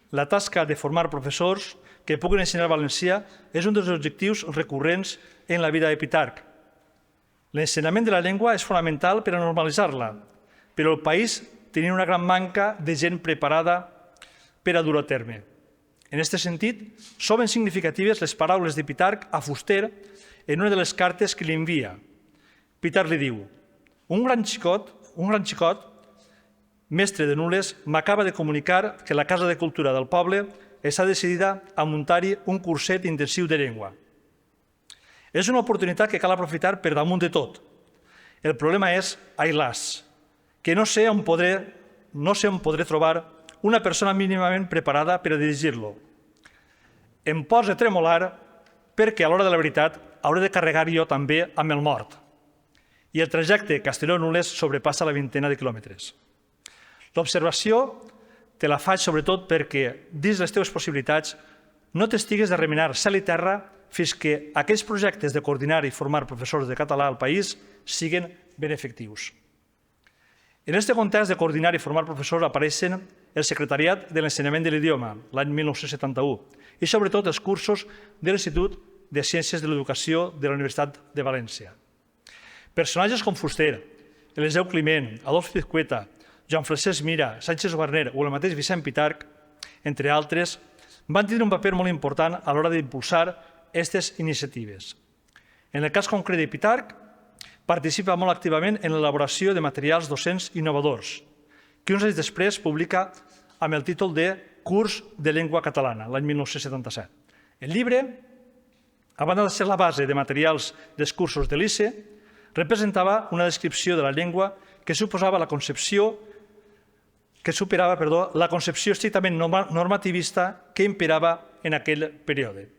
la tasca de formar professors que puguin ensenyar valencià és un dels objectius recurrents en la vida de Pitarch. L'ensenyament de la llengua és fonamental per a normalitzar-la, però el país tenia una gran manca de gent preparada per a dur a terme. En aquest sentit, són ben significatives les paraules de Pitarch a Fuster en una de les cartes que li envia. Pitarch li diu: un gran xicot, mestre de Nules, m'acaba de comunicar que la Casa de Cultura del poble està decidida a muntar-hi un curset intensiu de llengua. És una oportunitat que cal aprofitar per damunt de tot. El problema és, ai las, que no sé on podré trobar una persona mínimament preparada per a dirigir-lo. Em posa a tremolar perquè a l'hora de la veritat hauré de carregar jo també amb el mort. I el trajecte Castelló-Nules sobrepassa la 20ena de quilòmetres. L'observació te la faig sobretot perquè, dins les teves possibilitats, no t'estigues de remenar cel i terra fins que aquells projectes de coordinar i formar professors de català al país siguin ben efectius. En aquest context de coordinar i formar professors apareixen el Secretariat de l'Ensenyament de l'Idioma, l'any 1971, i sobretot els cursos de l'Institut de Ciències de l'Educació de la Universitat de València. Personatges com Fuster, Eliseu Climent, Adolf Pizcueta, Joan Francesc Mira, Sánchez Guarner o el mateix Vicent Pitarch, entre altres, van tenir un paper molt important a l'hora d'impulsar aquestes iniciatives. En el cas concret de Pitarch, participa molt activament en l'elaboració de materials docents innovadors, que uns anys després publica amb el títol de Curs de Llengua Catalana, l'any 1977. El llibre, a banda de ser la base de materials dels cursos de l'ICE, representava una descripció de la llengua que superava la concepció estrictament normativista que imperava en aquell període.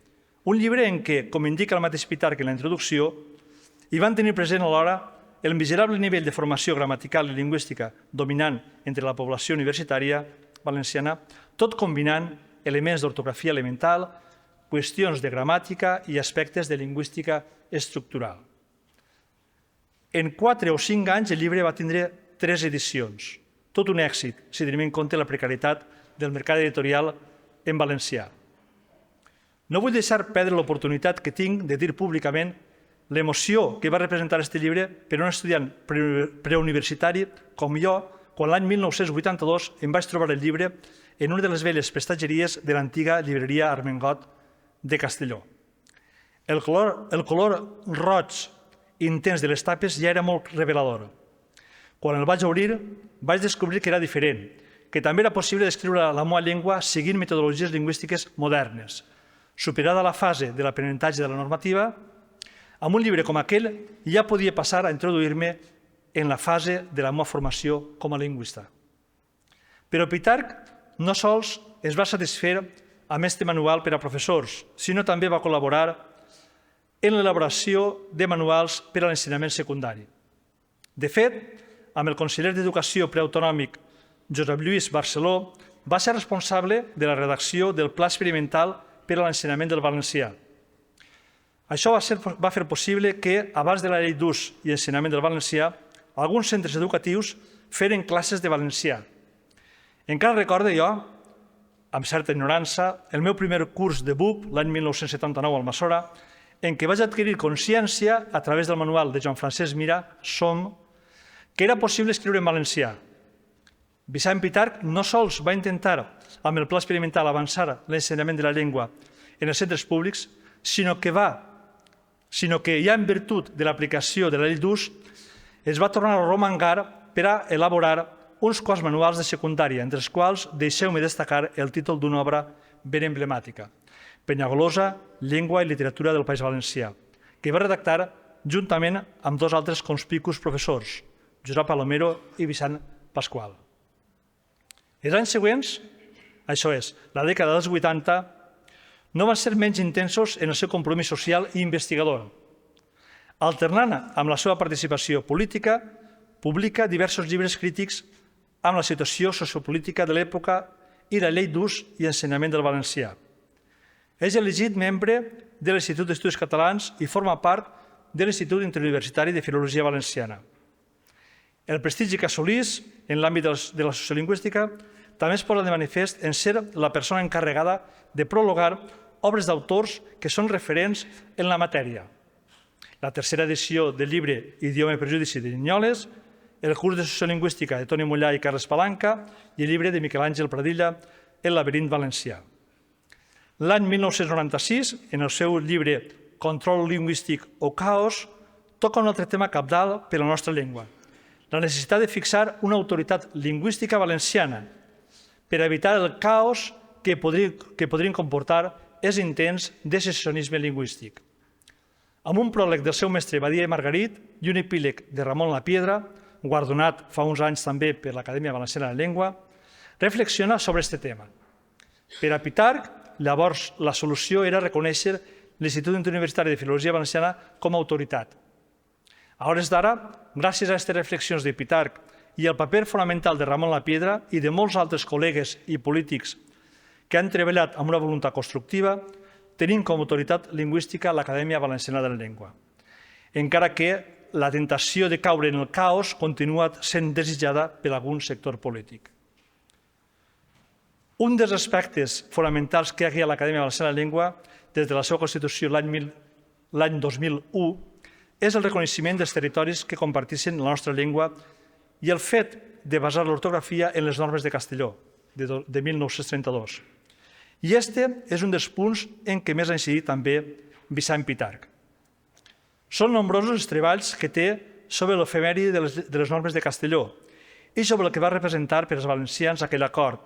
Un llibre en què, com indica el mateix Pitarch en la introducció, hi van tenir present alhora el miserable nivell de formació gramatical i lingüística dominant entre la població universitària valenciana, tot combinant elements d'ortografia elemental, qüestions de gramàtica i aspectes de lingüística estructural. En 4 o 5 anys el llibre va tindre 3 edicions, tot un èxit si tenim en compte la precarietat del mercat editorial en valencià. No vull deixar perdre l'oportunitat que tinc de dir públicament l'emoció que va representar aquest llibre per a un estudiant preuniversitari com jo, quan l'any 1982 em vaig trobar el llibre en una de les velles prestatgeries de l'antiga llibreria Armengot de Castelló. El color roig intens de les tapes ja era molt revelador. Quan el vaig obrir, vaig descobrir que era diferent, que també era possible descriure la meva llengua seguint metodologies lingüístiques modernes. Superada la fase de l'aprenentatge de la normativa, amb un llibre com aquell ja podia passar a introduir-me en la fase de la meva formació com a lingüista. Però Pitarch no sols es va satisfer amb aquest manual per a professors, sinó també va col·laborar en l'elaboració de manuals per a l'ensenyament secundari. De fet, amb el conseller d'Educació preautonòmic Josep Lluís Barceló, va ser responsable de la redacció del Pla Experimental per a l'ensenyament del valencià. Això va fer possible que, abans de la llei d'ús i ensenyament del valencià, alguns centres educatius feren classes de valencià. Encara recordo jo, amb certa ignorança, el meu primer curs de BUP, l'any 1979 al Massora, en què vaig adquirir consciència, a través del manual de Joan Francesc Mira, Som, que era possible escriure en valencià. Vicent Pitarch no sols va intentar, amb el pla experimental, avançar l'ensenyament de la llengua en els centres públics, sinó que ja en virtut de l'aplicació de la llei d'ús es va tornar a romangar per a elaborar uns quants manuals de secundària, entre els quals deixeu-me destacar el títol d'una obra ben emblemàtica, Penyagolosa, llengua i literatura del País Valencià, que va redactar juntament amb 2 altres conspicus professors, Josep Palomero i Vicent Pasqual. Els anys següents, això és, la dècada dels 80, no van ser menys intensos en el seu compromís social i investigador. Alternant amb la seva participació política, publica diversos llibres crítics amb la situació sociopolítica de l'època i la llei d'ús i ensenyament del valencià. És elegit membre de l'Institut d'Estudis Catalans i forma part de l'Institut Interuniversitari de Filologia Valenciana. El prestigi que assolís en l'àmbit de la sociolingüística també es posa de manifest en ser la persona encarregada de prologar obres d'autors que són referents en la matèria. La tercera edició del llibre Idioma i prejudici de Vinyoles, el curs de sociolingüística de Toni Mollà i Carles Palanca i el llibre de Miquel Àngel Pradilla, El laberint valencià. L'any 1996, en el seu llibre Control lingüístic o caos, toca un altre tema cabdal per a la nostra llengua, la necessitat de fixar una autoritat lingüística valenciana per evitar el caos que podrien comportar els intents de secessionisme lingüístic. amb un pròleg del seu mestre Badia i Margarit i un epíleg de Ramon Lapiedra, guardonat fa uns anys també per l'Acadèmia Valenciana de la Llengua, reflexiona sobre aquest tema. Per a Pitarch, llavors la solució era reconèixer l'Institut Interuniversitari de Filologia Valenciana com a autoritat. A hores d'ara, gràcies a aquestes reflexions de Pitarch i al paper fonamental de Ramon Lapiedra i de molts altres col·legues i polítics que han treballat amb una voluntat constructiva, tenim com a autoritat lingüística l'Acadèmia Valenciana de la Llengua, encara que la tentació de caure en el caos continua sent desitjada per algun sector polític. Un dels aspectes fonamentals que hi ha a l'Acadèmia Valenciana de la Llengua des de la seva constitució l'any 2001 és el reconeixement dels territoris que comparteixen la nostra llengua i el fet de basar l'ortografia en les normes de Castelló, de 1932. I este és un dels punts en què més ha incidit també Vicent Pitarch. Són nombrosos els treballs que té sobre l'efemèri de les normes de Castelló i sobre el que va representar per als valencians aquell acord,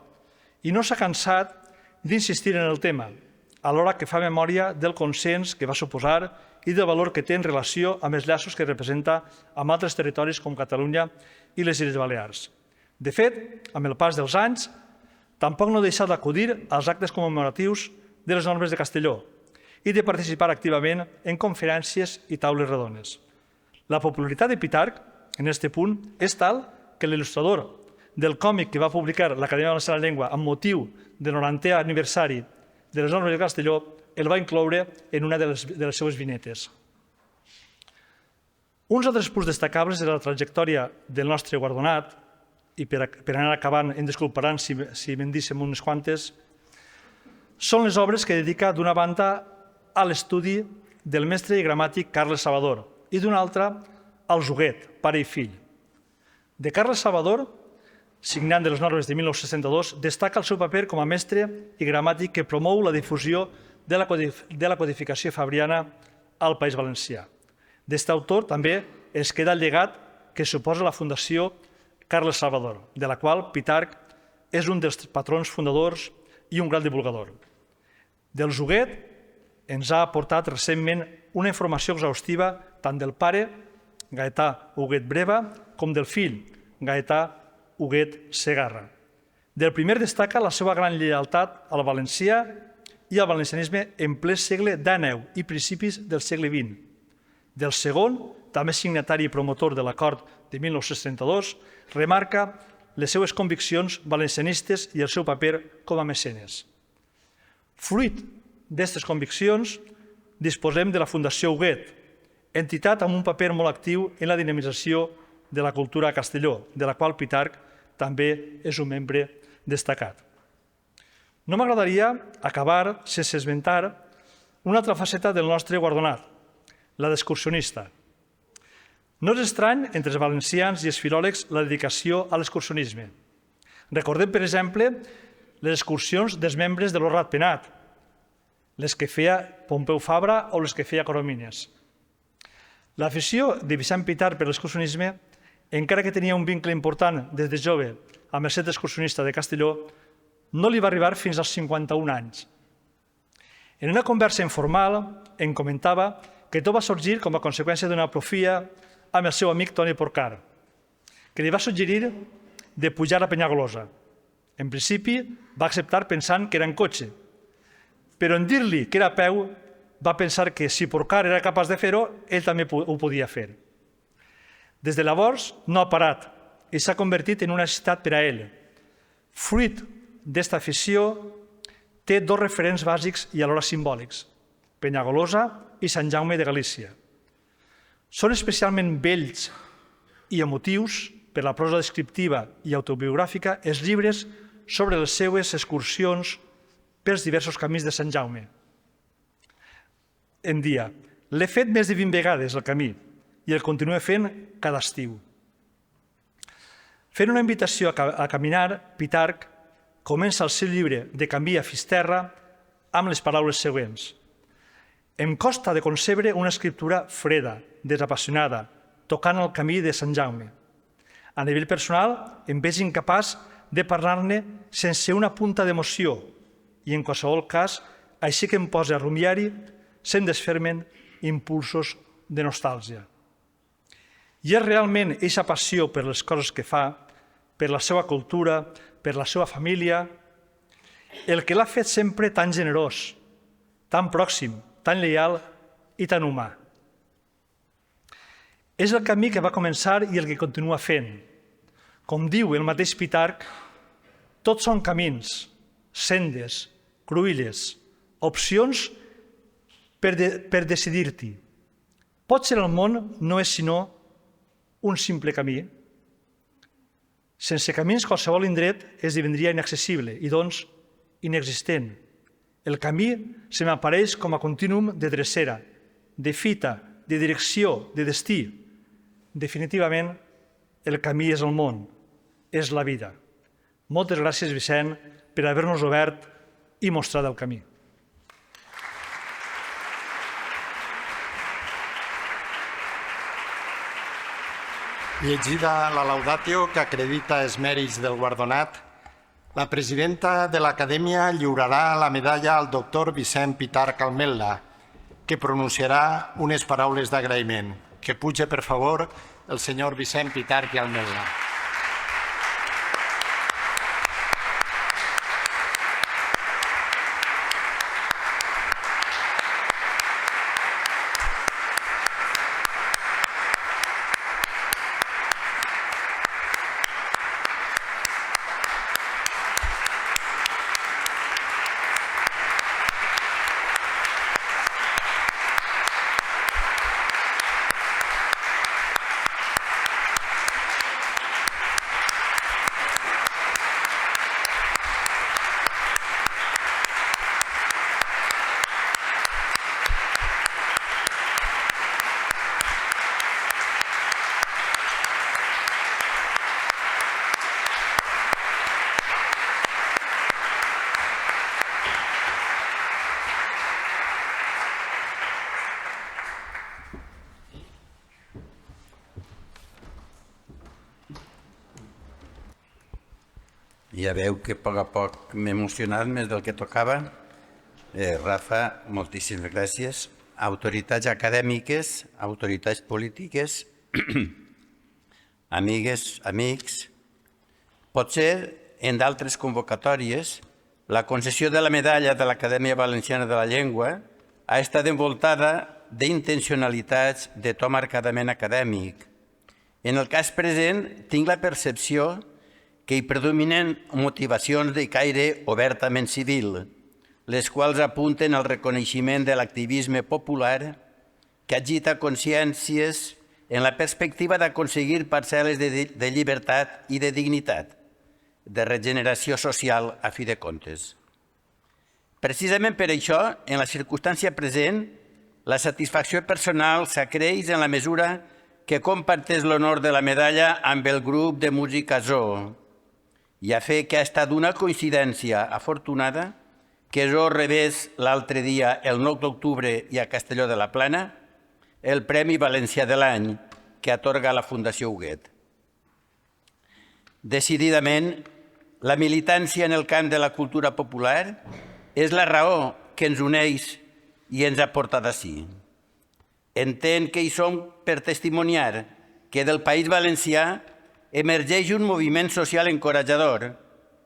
i no s'ha cansat d'insistir en el tema, alhora que fa memòria del consens que va suposar i del valor que té en relació amb els llaços que representa amb altres territoris com Catalunya i les Illes Balears. De fet, amb el pas dels anys, tampoc no ha deixat d'acudir als actes commemoratius de les normes de Castelló i de participar activament en conferències i taules redones. La popularitat de Pitarch, en aquest punt, és tal que l'il·lustrador del còmic que va publicar l'Acadèmia Valenciana de la Llengua amb motiu del 90è aniversari de les normes de Castelló el va incloure en una de les seues vinetes. Uns altres punts destacables de la trajectòria del nostre guardonat, i per anar acabant em disculparan si me'n deixem unes quantes, són les obres que dedica d'una banda a l'estudi del mestre i gramàtic Carles Salvador i d'una altra al Joguet, pare i fill. De Carles Salvador, signant de les normes de 1962, destaca el seu paper com a mestre i gramàtic que promou la difusió de la codificació fabriana al País Valencià. D'aquest autor també es queda el llegat que suposa la Fundació Carles Salvador, de la qual Pitarch és un dels patrons fundadors i un gran divulgador. Del Joguet ens ha aportat recentment una informació exhaustiva tant del pare, Gaetà Huguet Breva, com del fill, Gaetà Huguet Segarra. Del primer destaca la seva gran lleialtat al valencià i al valencianisme en ple segle XIX i principis del segle XX. Del segon, també signatari i promotor de l'acord de 1932, remarca les seues conviccions valencianistes i el seu paper com a mecenes. Fruit d'aquestes conviccions, disposem de la Fundació Huguet, entitat amb un paper molt actiu en la dinamització de la cultura a Castelló, de la qual Pitarch també és un membre destacat. No m'agradaria acabar sense esmentar una altra faceta del nostre guardonat, la d'excursionista. No és estrany entre els valencians i els filòlegs la dedicació a l'excursionisme. Recordem, per exemple, les excursions dels membres de l'Orrat Penat, les que feia Pompeu Fabra o les que feia Coromines. L'afició de Vicent Pitarch per l'excursionisme, encara que tenia un vincle important des de jove amb el centre excursionista de Castelló, no li va arribar fins als 51 anys. En una conversa informal em comentava que tot va sorgir com a conseqüència d'una profia amb el seu amic Toni Porcar, que li va suggerir de pujar a Penyagolosa. En principi va acceptar pensant que era en cotxe, però en dir-li que era a peu va pensar que si Porcar era capaç de fer-ho, ell també ho podia fer. Des de llavors no ha parat i s'ha convertit en una necessitat per a ell. Fruit d'esta afició té dos referents bàsics i alhora simbòlics, Penyagolosa i Sant Jaume de Galícia. Són especialment bells i emotius per la prosa descriptiva i autobiogràfica els llibres sobre les seues excursions pels diversos camins de Sant Jaume. Em dia, l'he fet més de 20 vegades el camí i el continuo fent cada estiu. Fent una invitació a caminar, Pitarch comença el seu llibre De camí a Fisterra amb les paraules següents. Em costa de concebre una escriptura freda, desapassionada, tocant el camí de Sant Jaume. A nivell personal, em veig incapaç de parlar-ne sense una punta d'emoció i, en qualsevol cas, així que em posa a rumiar-hi, se'n desfer-me'n impulsos de nostàlgia. I és realment aquesta passió per les coses que fa, per la seva cultura, per la seva família, el que l'ha fet sempre tan generós, tan pròxim, tan lleial i tan humà. És el camí que va començar i el que continua fent. Com diu el mateix Pitarc, tots són camins, sendes, cruïlles, opcions per decidir-t'hi. Potser el món no és sinó un simple camí. Sense camins qualsevol indret esdevindria inaccessible i, doncs, inexistent. El camí se m'apareix com a contínuum de drecera, de fita, de direcció, de destí. Definitivament, el camí és el món, és la vida. Moltes gràcies, Vicent, per haver-nos obert i mostrat el camí. Llegida la laudatio que acredita els mèrits del guardonat, la presidenta de l'Acadèmia lliurarà la medalla al doctor Vicent Pitarch Almella, que pronunciarà unes paraules d'agraïment. Que puja, per favor, el senyor Vicent Pitarch Almella. Ja veu que a poc m'he emocionat més del que tocava. Rafa, moltíssimes gràcies. Autoritats acadèmiques, autoritats polítiques, amigues, amics. Potser en d'altres convocatòries la concessió de la medalla de l'Acadèmia Valenciana de la Llengua ha estat envoltada d'intencionalitats de to marcadament acadèmic. En el cas present, tinc la percepció que hi predominen motivacions de caire obertament civil, les quals apunten al reconeixement de l'activisme popular que agita consciències en la perspectiva d'aconseguir parcel·les de llibertat i de dignitat, de regeneració social a fi de comptes. Precisament per això, en la circumstància present, la satisfacció personal s'acreix en la mesura que comparteix l'honor de la medalla amb el grup de música Zoo, i a fer que ha estat una coincidència afortunada que Zoo rebés l'altre dia, el 9 d'octubre, i a Castelló de la Plana, el Premi Valencià de l'any que atorga la Fundació Huguet. Decididament, la militància en el camp de la cultura popular és la raó que ens uneix i ens ha portat ací. Entenc que hi som per testimoniar que del País Valencià emergeix un moviment social encoratjador,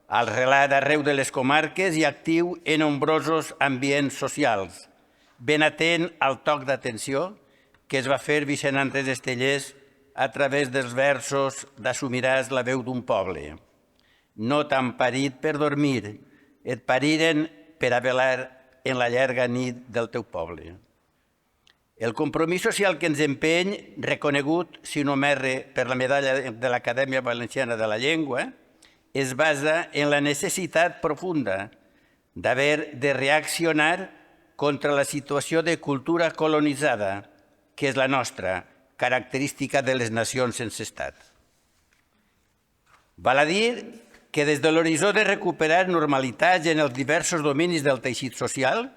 arrelat arreu de les comarques i actiu en nombrosos ambients socials, ben atent al toc d'atenció que es va fer Vicent Andrés Estellés a través dels versos d'Assumiràs la veu d'un poble. No t'han parit per dormir, et pariren per a velar en la llarga nit del teu poble. El compromís social que ens empeny, reconegut, si no m'erre, per la medalla de l'Acadèmia Valenciana de la Llengua, es basa en la necessitat profunda d'haver de reaccionar contra la situació de cultura colonitzada, que és la nostra, característica de les nacions sense estat. Val a dir que des de l'horitzó de recuperar normalitats en els diversos dominis del teixit social,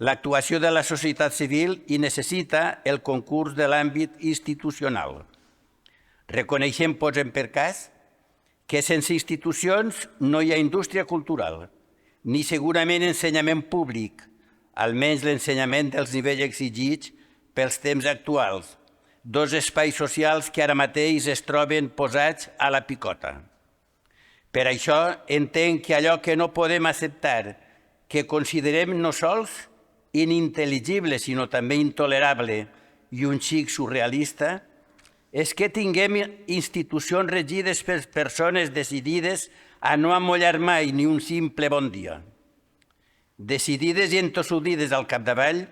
l'actuació de la societat civil hi necessita el concurs de l'àmbit institucional. Reconeixem, posem per cas, que sense institucions no hi ha indústria cultural, ni segurament ensenyament públic, almenys l'ensenyament dels nivells exigits pels temps actuals, dos espais socials que ara mateix es troben posats a la picota. Per això entenc que allò que no podem acceptar, que considerem no sols inintel·ligible, sinó també intolerable i un xic surrealista, és que tinguem institucions regides per persones decidides a no amollar mai ni un simple bon dia. Decidides i entossudides al capdavall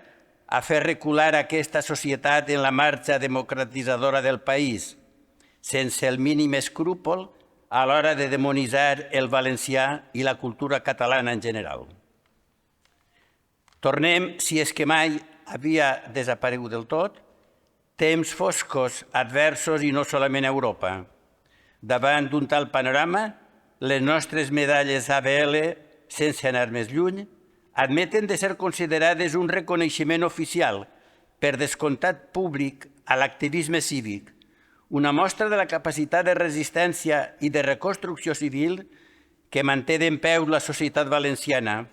a fer recular aquesta societat en la marxa democratitzadora del país, sense el mínim escrúpol a l'hora de demonitzar el valencià i la cultura catalana en general. Tornem, si és que mai havia desaparegut del tot, temps foscos, adversos i no solament a Europa. Davant d'un tal panorama, les nostres medalles ABL, sense anar més lluny, admeten de ser considerades un reconeixement oficial, per descomptat públic, a l'activisme cívic, una mostra de la capacitat de resistència i de reconstrucció civil que manté dempeus la societat valenciana,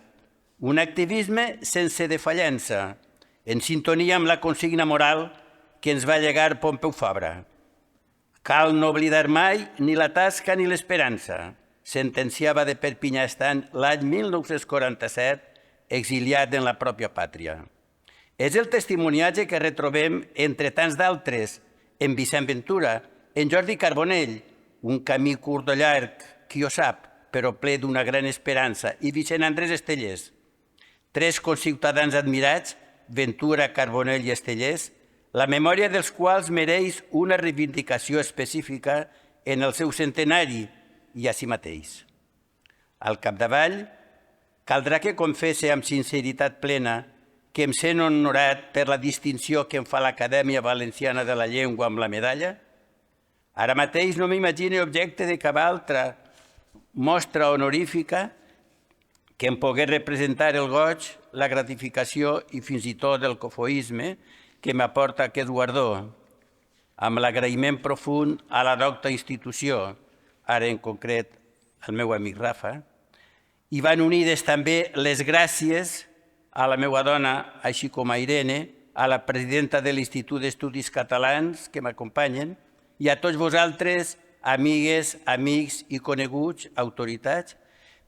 un activisme sense defallença, en sintonia amb la consigna moral que ens va llegar Pompeu Fabra. Cal no oblidar mai ni la tasca ni l'esperança, sentenciava de Perpinyà estant l'any 1947, exiliat en la pròpia pàtria. És el testimoniatge que retrobem entre tants d'altres, en Vicent Ventura, en Jordi Carbonell, un camí curt o llarg, qui ho sap, però ple d'una gran esperança, i Vicent Andrés Estellés. Tres conciutadans admirats, Ventura, Carbonell i Estellés, la memòria dels quals mereix una reivindicació específica en el seu centenari i a si mateix. Al capdavall, caldrà que confesse amb sinceritat plena que em sent honorat per la distinció que em fa l'Acadèmia Valenciana de la Llengua amb la medalla. Ara mateix no m'imagino objecte de cap altra mostra honorífica que em pogués representar el goig, la gratificació i fins i tot el cofoisme que m'aporta aquest guardó, amb l'agraïment profund a la docta institució, ara en concret al meu amic Rafa, i van unides també les gràcies a la meva dona, així com a Irene, a la presidenta de l'Institut d'Estudis Catalans que m'acompanyen, i a tots vosaltres, amigues, amics i coneguts, autoritats,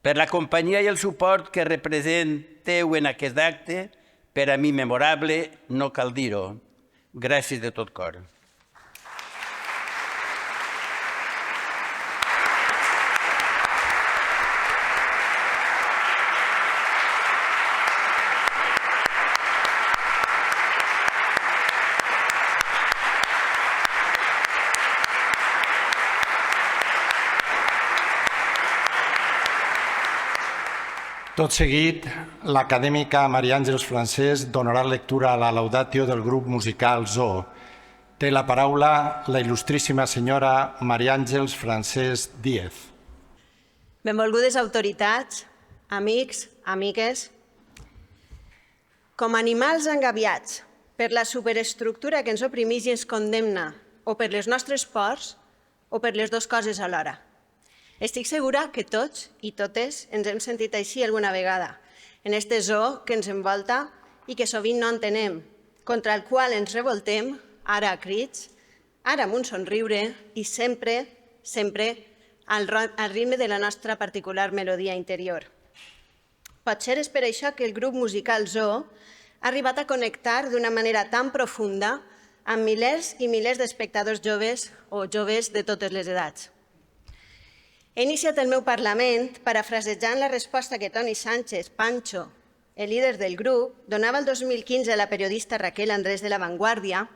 per la companyia i el suport que representeu en aquest acte, per a mi memorable, no cal dir-ho. Gràcies de tot cor. Tot seguit, l'acadèmica Maria Àngels Francés donarà lectura a la laudatio del grup musical Zoo. Té la paraula la il·lustríssima senyora Maria Àngels Francés Díez. Benvolgudes autoritats, amics, amigues. Com animals engabiats per la superestructura que ens oprimís i ens condemna, o per les nostres pors, o per les dues coses alhora. Estic segura que tots i totes ens hem sentit així alguna vegada, en este zoo que ens envolta i que sovint no entenem, contra el qual ens revoltem, ara a crits, ara amb un somriure i sempre, sempre, al ritme de la nostra particular melodia interior. Potser és per això que el grup musical Zoo ha arribat a connectar d'una manera tan profunda amb milers i milers d'espectadors joves o joves de totes les edats. He iniciat el meu parlament parafrasejant la resposta que Toni Sánchez, Pancho, el líder del grup, donava el 2015 a la periodista Raquel Andrés de La Vanguardia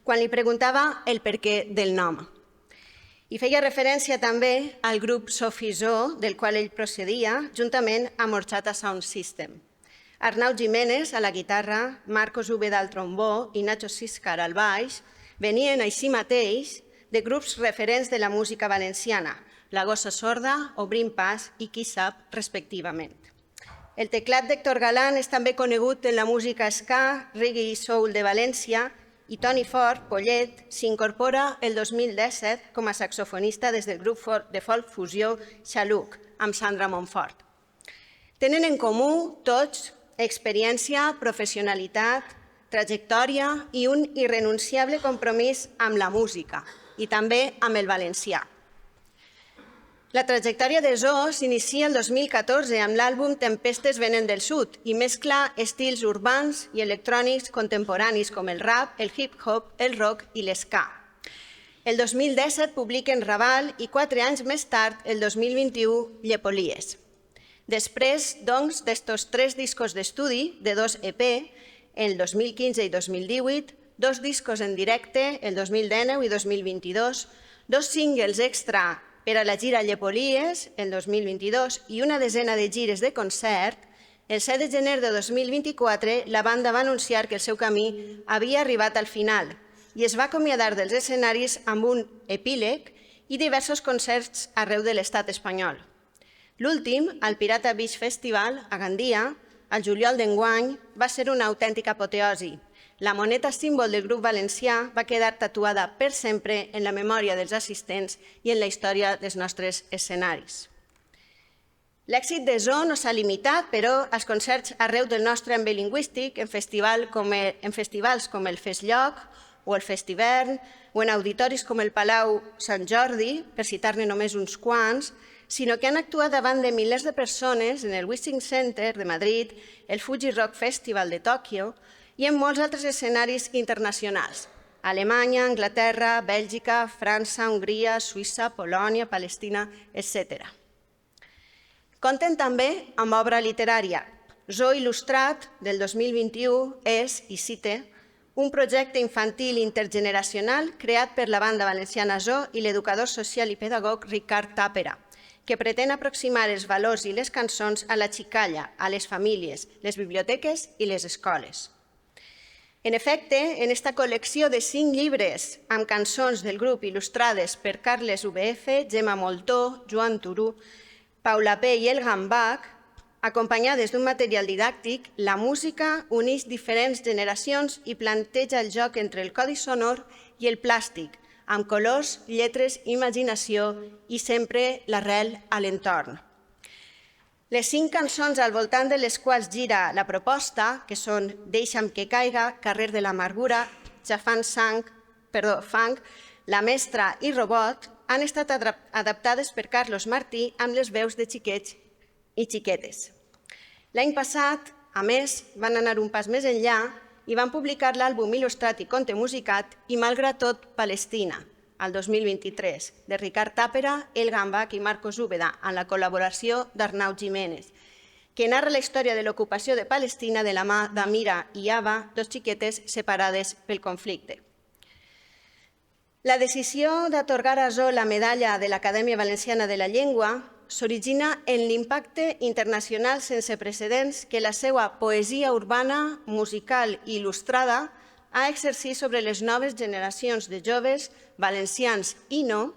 quan li preguntava el perquè del nom. I feia referència també al grup Sofisó, del qual ell procedia, juntament amb Horchata Sound System. Arnau Jiménez a la guitarra, Marcos Úbeda al trombó i Nacho Siscar al baix venien així mateix de grups referents de la música valenciana, La Gossa Sorda, Obrint Pas i Qui Sap, respectivament. El teclat d'Héctor Galán és també conegut en la música ska, reggae i soul de València i Toni Fort, Pollet, s'incorpora el 2017 com a saxofonista des del grup de folk fusió Xaluc, amb Sandra Montfort. Tenen en comú tots experiència, professionalitat, trajectòria i un irrenunciable compromís amb la música i també amb el valencià. La trajectòria de Zo s'inicia el 2014 amb l'àlbum Tempestes venen del sud i mescla estils urbans i electrònics contemporanis com el rap, el hip-hop, el rock i l'ska. El 2017 publiquen Raval i 4 anys més tard, el 2021, Llepolies. Després, doncs, d'estos 3 discos d'estudi, de 2 EP, el 2015 i 2018, 2 discos en directe, el 2019 i 2022, 2 singles extra per a la gira Llepolies, el 2022, i una desena de gires de concert, el 7 de gener de 2024 la banda va anunciar que el seu camí havia arribat al final i es va acomiadar dels escenaris amb un epíleg i diversos concerts arreu de l'estat espanyol. L'últim, al Pirata Beach Festival, a Gandia, al juliol d'enguany, va ser una autèntica apoteosi. La moneta símbol del grup valencià va quedar tatuada per sempre en la memòria dels assistents i en la història dels nostres escenaris. L'èxit de Zo no s'ha limitat, però, als concerts arreu del nostre àmbit lingüístic, en festivals com el Fes Lloc o el Festivern, o en auditoris com el Palau Sant Jordi, per citar-ne només uns quants, sinó que han actuat davant de milers de persones en el Wishing Center de Madrid, el Fuji Rock Festival de Tòquio i en molts altres escenaris internacionals: Alemanya, Anglaterra, Bèlgica, França, Hongria, Suïssa, Polònia, Palestina, etc. Compten també amb obra literària. Zo Il·lustrat, del 2021, és, i cite, un projecte infantil intergeneracional creat per la banda valenciana Zo i l'educador social i pedagog Ricard Tàpera, que pretén aproximar els valors i les cançons a la xicalla, a les famílies, les biblioteques i les escoles. En efecte, en esta col·lecció de 5 llibres amb cançons del grup il·lustrades per Carles UBF, Gemma Moltó, Joan Turú, Paula P. i El Gambach, acompanyades d'un material didàctic, la música uneix diferents generacions i planteja el joc entre el codi sonor i el plàstic, amb colors, lletres, imaginació i sempre l'arrel a l'entorn. Les 5 cançons al voltant de les quals gira la proposta, que són Deixa'm que caiga, Carrer de l'Amargura, Ja fan fang, La mestra i Robot, han estat adaptades per Carlos Martí amb les veus de xiquets i xiquetes. L'any passat, a més, van anar un pas més enllà i van publicar l'àlbum il·lustrat i conte musicat I malgrat tot, Palestina, al 2023, de Ricard Tàpera, El Gambach i Marcos Úbeda, amb la col·laboració d'Arnau Jiménez, que narra la història de l'ocupació de Palestina de la mà d'Amira i Ava, 2 xiquetes separades pel conflicte. La decisió d'atorgar a Zo la medalla de l'Acadèmia Valenciana de la Llengua s'origina en l'impacte internacional sense precedents que la seva poesia urbana, musical i il·lustrada ha exercit sobre les noves generacions de joves, valencians i no,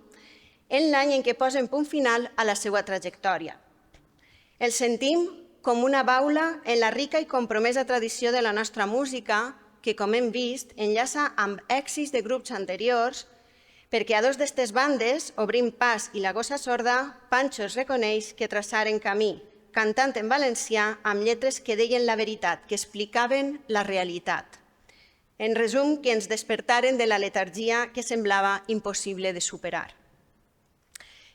en l'any en què posen punt final a la seva trajectòria. El sentim com una baula en la rica i compromesa tradició de la nostra música que, com hem vist, enllaça amb èxits de grups anteriors, perquè a 2 d'estes bandes, Obrim Pas i La Gossa Sorda, Pancho es reconeix que traçaren camí, cantant en valencià amb lletres que deien la veritat, que explicaven la realitat. En resum, que ens despertaren de la letargia que semblava impossible de superar.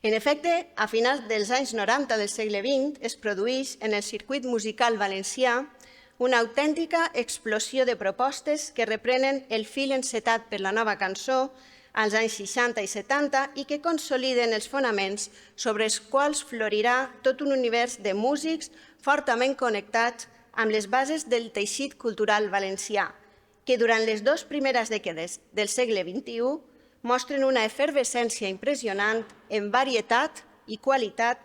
En efecte, a finals dels anys 90 del segle XX es produeix en el circuit musical valencià una autèntica explosió de propostes que reprenen el fil encetat per la nova cançó als anys 60 i 70 i que consoliden els fonaments sobre els quals florirà tot un univers de músics fortament connectats amb les bases del teixit cultural valencià, que durant les 2 primeres dècades del segle XXI mostren una efervescència impressionant en varietat i qualitat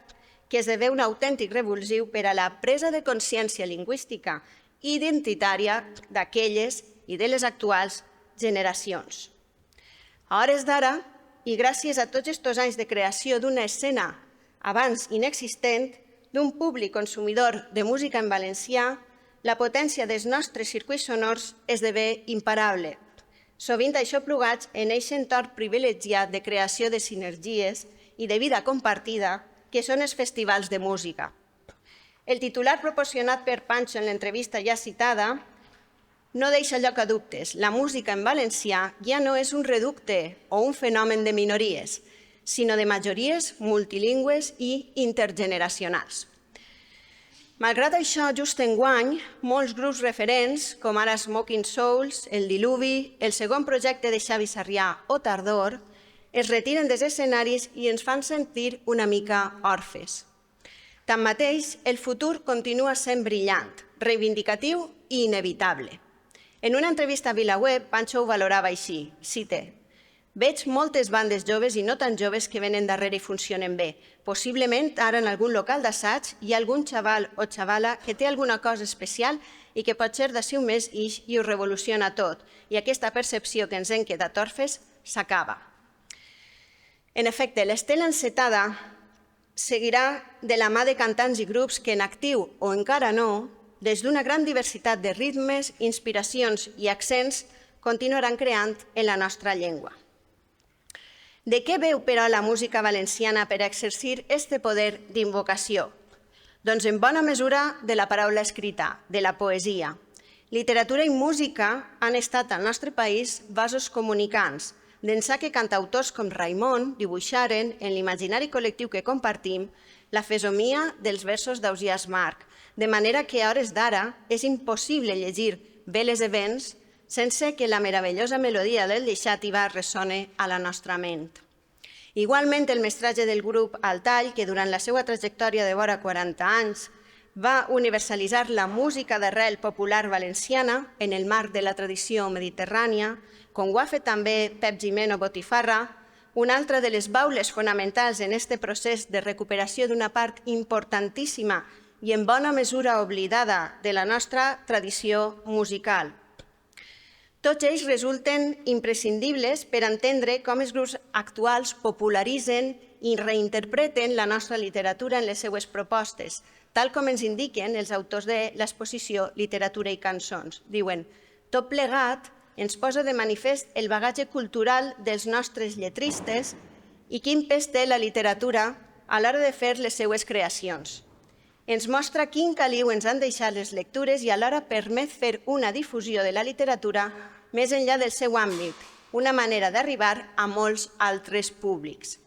que esdevé un autèntic revulsiu per a la presa de consciència lingüística i identitària d'aquelles i de les actuals generacions. A hores d'ara, i gràcies a tots aquests anys de creació d'una escena abans inexistent, d'un públic consumidor de música en valencià, la potència dels nostres circuits sonors esdevé imparable, sovint això plugats en aquest entorn privilegiat de creació de sinergies i de vida compartida que són els festivals de música. El titular proporcionat per Pancho en l'entrevista ja citada no deixa lloc a dubtes. La música en valencià ja no és un reducte o un fenomen de minories, sinó de majories multilingües i intergeneracionals. Malgrat això, just enguany, molts grups referents, com ara Smoking Souls, El Diluvi, el segon projecte de Xavi Sarrià o Tardor, es retiren dels escenaris i ens fan sentir una mica orfes. Tanmateix, el futur continua sent brillant, reivindicatiu i inevitable. En una entrevista a VilaWeb, Pancho ho valorava així, cite: «Veig moltes bandes joves i no tan joves que venen darrere i funcionen bé. Possiblement ara en algun local d'assaig hi ha algun xaval o xavala que té alguna cosa especial i que pot ser d'ací un mes ix i ho revoluciona tot, i aquesta percepció que ens hem quedat orfes s'acaba». En efecte, l'estel encetada seguirà de la mà de cantants i grups que en actiu o encara no, des d'una gran diversitat de ritmes, inspiracions i accents, continuaran creant en la nostra llengua. De què veu, però, la música valenciana per exercir este poder d'invocació? Doncs en bona mesura de la paraula escrita, de la poesia. Literatura i música han estat al nostre país vasos comunicants, d'ençà que cantautors com Raimon dibuixaren en l'imaginari col·lectiu que compartim la fesomia dels versos d'Ausiàs Marc, de manera que a hores d'ara és impossible llegir Veles de vents sense que la meravellosa melodia del deixàtiva ressone a la nostra ment. Igualment, el mestratge del grup Altall, que durant la seva trajectòria de vora 40 anys va universalitzar la música d'arrel popular valenciana en el marc de la tradició mediterrània, com ho ha fet també Pep Gimeno Botifarra, una altra de les baules fonamentals en aquest procés de recuperació d'una part importantíssima i en bona mesura oblidada de la nostra tradició musical. Tots ells resulten imprescindibles per entendre com els grups actuals popularitzen i reinterpreten la nostra literatura en les seues propostes, tal com ens indiquen els autors de l'exposició Literatura i cançons. Diuen: «Tot plegat ens posa de manifest el bagatge cultural dels nostres lletristes i quin pes té la literatura a l'hora de fer les seues creacions. Ens mostra quin caliu ens han deixat les lectures i alhora permet fer una difusió de la literatura més enllà del seu àmbit, una manera d'arribar a molts altres públics».